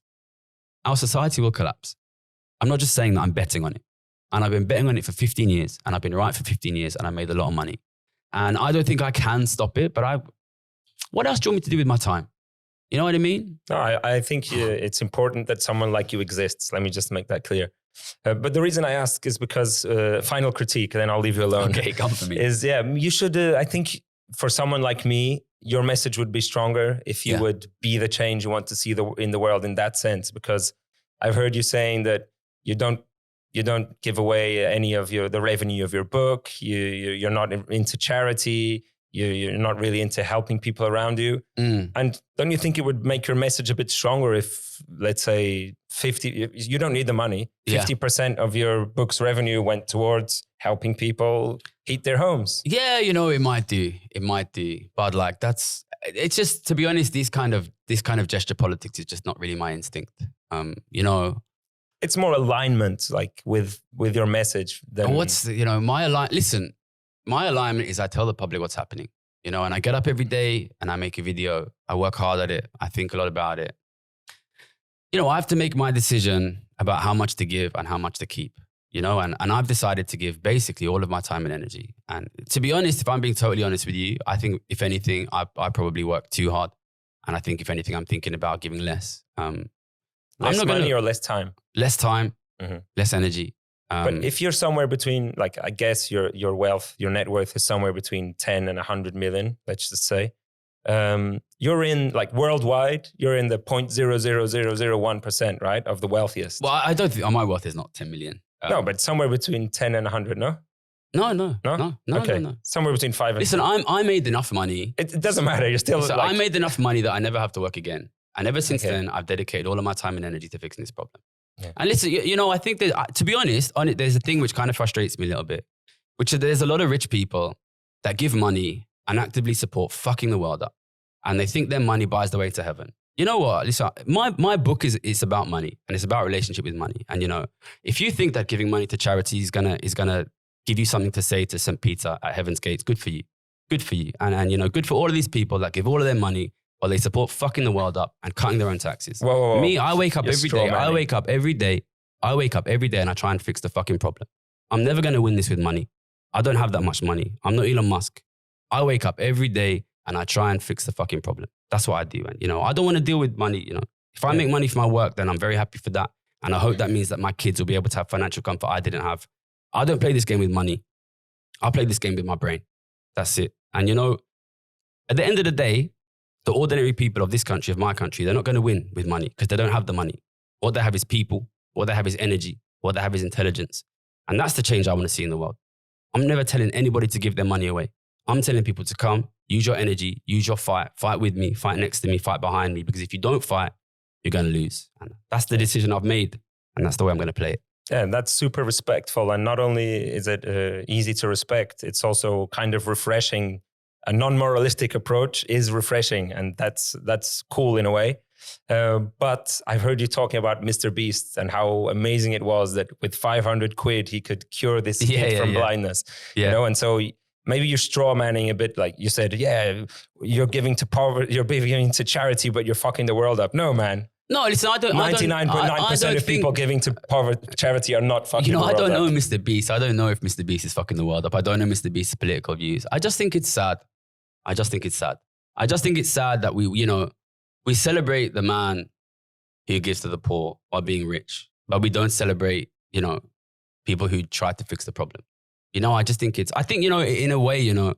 Our society will collapse. I'm not just saying that, I'm betting on it. And I've been betting on it for 15 years. And I've been right for 15 years and I made a lot of money. And I don't think I can stop it, but what else do you want me to do with my time? You know what I mean? No, I think it's important that someone like you exists. Let me just make that clear. But the reason I ask is because final critique, and then I'll leave you alone. Okay, come for me. Is, you should, I think for someone like me, your message would be stronger if you would be the change you want to see in the world in that sense. Because I've heard you saying that you don't give away any of the revenue of your book. You're not into charity. You're not really into helping people around you. And don't you think it would make your message a bit stronger if, let's say, you don't need the money. 50% of your book's revenue went towards helping people heat their homes. Yeah, you know, it might do. But like it's just, to be honest, this kind of gesture politics is just not really my instinct. You know, it's more alignment, like with your message. My alignment is I tell the public what's happening, you know, and I get up every day and I make a video. I work hard at it. I think a lot about it. You know, I have to make my decision about how much to give and how much to keep, you know, and I've decided to give basically all of my time and energy. And to be honest, if I'm being totally honest with you, I think if anything, I probably work too hard. And I think if anything, I'm thinking about giving less. Less money or less time? Less time, less energy. But if you're somewhere between, like, I guess your wealth, your net worth is somewhere between 10 and 100 million, let's just say. You're in, like, worldwide, you're in the 0.00001%, right, of the wealthiest. Well, I don't think, my wealth is not 10 million. No, but somewhere between 10 and 100, no? No. Okay. No. Somewhere between 5 and Listen, I made enough money. It doesn't matter. You're still I made enough money that I never have to work again. And ever since then, I've dedicated all of my time and energy to fixing this problem. Yeah. And listen, I think that, to be honest, there's a thing which kind of frustrates me a little bit, which is there's a lot of rich people that give money and actively support fucking the world up. And they think their money buys the way to heaven. You know what? Listen, my book is about money, and it's about relationship with money. And if you think that giving money to charity is gonna give you something to say to St. Peter at Heaven's Gates, good for you. Good for you. And good for all of these people that give all of their money while they support fucking the world up and cutting their own taxes. Whoa. Me, I wake up every day. I wake up every day and I try and fix the fucking problem. I'm never going to win this with money. I don't have that much money. I'm not Elon Musk. I wake up every day and I try and fix the fucking problem. That's what I do. And, I don't want to deal with money. If I make money for my work, then I'm very happy for that. And I hope that means that my kids will be able to have financial comfort I didn't have. I don't play this game with money. I play this game with my brain. That's it. And, at the end of the day, the ordinary people of this country, of my country, they're not going to win with money because they don't have the money. What they have is people. What they have is energy. What they have is intelligence. And that's the change I want to see in the world. I'm never telling anybody to give their money away. I'm telling people to come, use your energy, use your fight with me, fight next to me, fight behind me. Because if you don't fight, you're going to lose. And that's the decision I've made. And that's the way I'm going to play it. Yeah, and that's super respectful. And not only is it easy to respect, it's also kind of refreshing. A non-moralistic approach is refreshing, and that's cool in a way. But I've heard you talking about Mr. Beast and how amazing it was that with 500 quid, he could cure this kid from blindness. Yeah. And so maybe you're straw manning a bit, like you said, you're giving to poverty, you're giving to charity, but you're fucking the world up. No, man. No, listen, I don't. 99.9% of people giving to charity are not fucking the world up. I don't know Mr. Beast. I don't know if Mr. Beast is fucking the world up. I don't know Mr. Beast's political views. I just think it's sad. I just think it's sad that we celebrate the man who gives to the poor while being rich, but we don't celebrate, people who try to fix the problem. I just think in a way,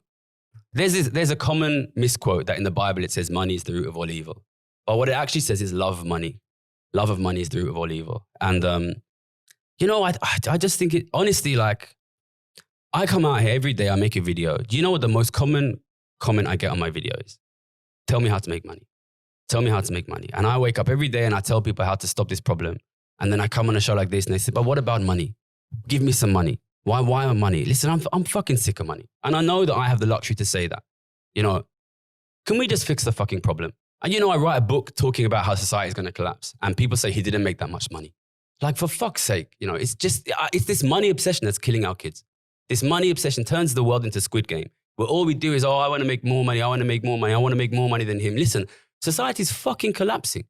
there's a common misquote that in the Bible it says money is the root of all evil. But what it actually says is love of money. Love of money is the root of all evil. And, I just think honestly, like, I come out here every day, I make a video. Do you know what the most common comment I get on my video is? Tell me how to make money. Tell me how to make money. And I wake up every day and I tell people how to stop this problem. And then I come on a show like this and they say, but what about money? Give me some money. Why money? Listen, I'm fucking sick of money. And I know that I have the luxury to say that. Can we just fix the fucking problem? And I write a book talking about how society is going to collapse. And people say he didn't make that much money. Like, for fuck's sake, it's this money obsession that's killing our kids. This money obsession turns the world into Squid Game, where all we do is, I want to make more money. I want to make more money. I want to make more money than him. Listen, society is fucking collapsing.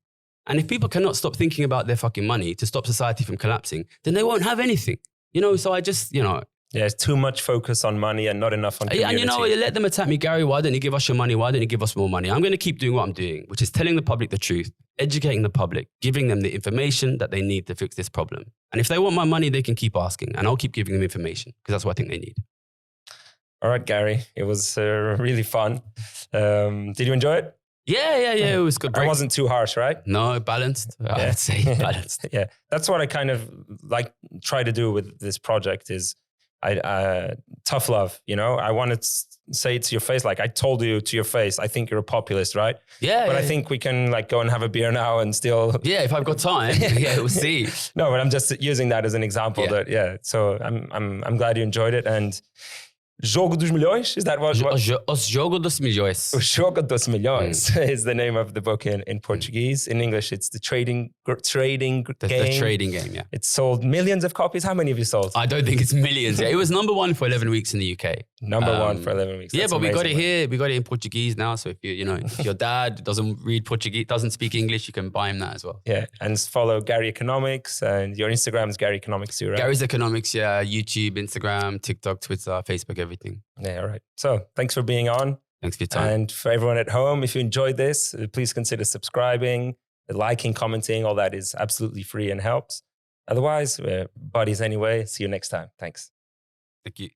And if people cannot stop thinking about their fucking money to stop society from collapsing, then they won't have anything. So I just, Yeah, it's too much focus on money and not enough on community. And let them attack me, Gary, why don't you give us your money? Why don't you give us more money? I'm going to keep doing what I'm doing, which is telling the public the truth, educating the public, giving them the information that they need to fix this problem. And if they want my money, they can keep asking, and I'll keep giving them information because that's what I think they need. All right, Gary, it was really fun. Did you enjoy it? Yeah, it was good. I wasn't too harsh, right? No, balanced. I would say balanced. Yeah, that's what I kind of try to do with this project is tough love, I want to say it to your face. Like I told you to your face, I think you're a populist, right? Yeah. But I think we can go and have a beer now and still. Yeah, if I've got time. Yeah, we'll see. No, but I'm just using that as an example. So I'm glad you enjoyed it. And Jogo dos Milhões, is that what? Os Jogo dos Milhões. O Jogo dos Milhões is the name of the book in Portuguese. In English, it's the trading game. The trading game, yeah. It's sold millions of copies. How many have you sold? I don't think it's millions. It was number one for 11 weeks in the UK. Number one for 11 weeks. That's amazing. We got it here. We got it in Portuguese now. So if if your dad doesn't read Portuguese, doesn't speak English, you can buy him that as well. Yeah, and follow Gary Economics, and your Instagram is Gary Economics too, right? Gary's Economics, yeah. YouTube, Instagram, TikTok, Twitter, Facebook, everything. Yeah, all right. So thanks for being on. Thanks for your time. And for everyone at home, if you enjoyed this, please consider subscribing, liking, commenting. All that is absolutely free and helps. Otherwise, we're buddies anyway. See you next time. Thanks. Thank you.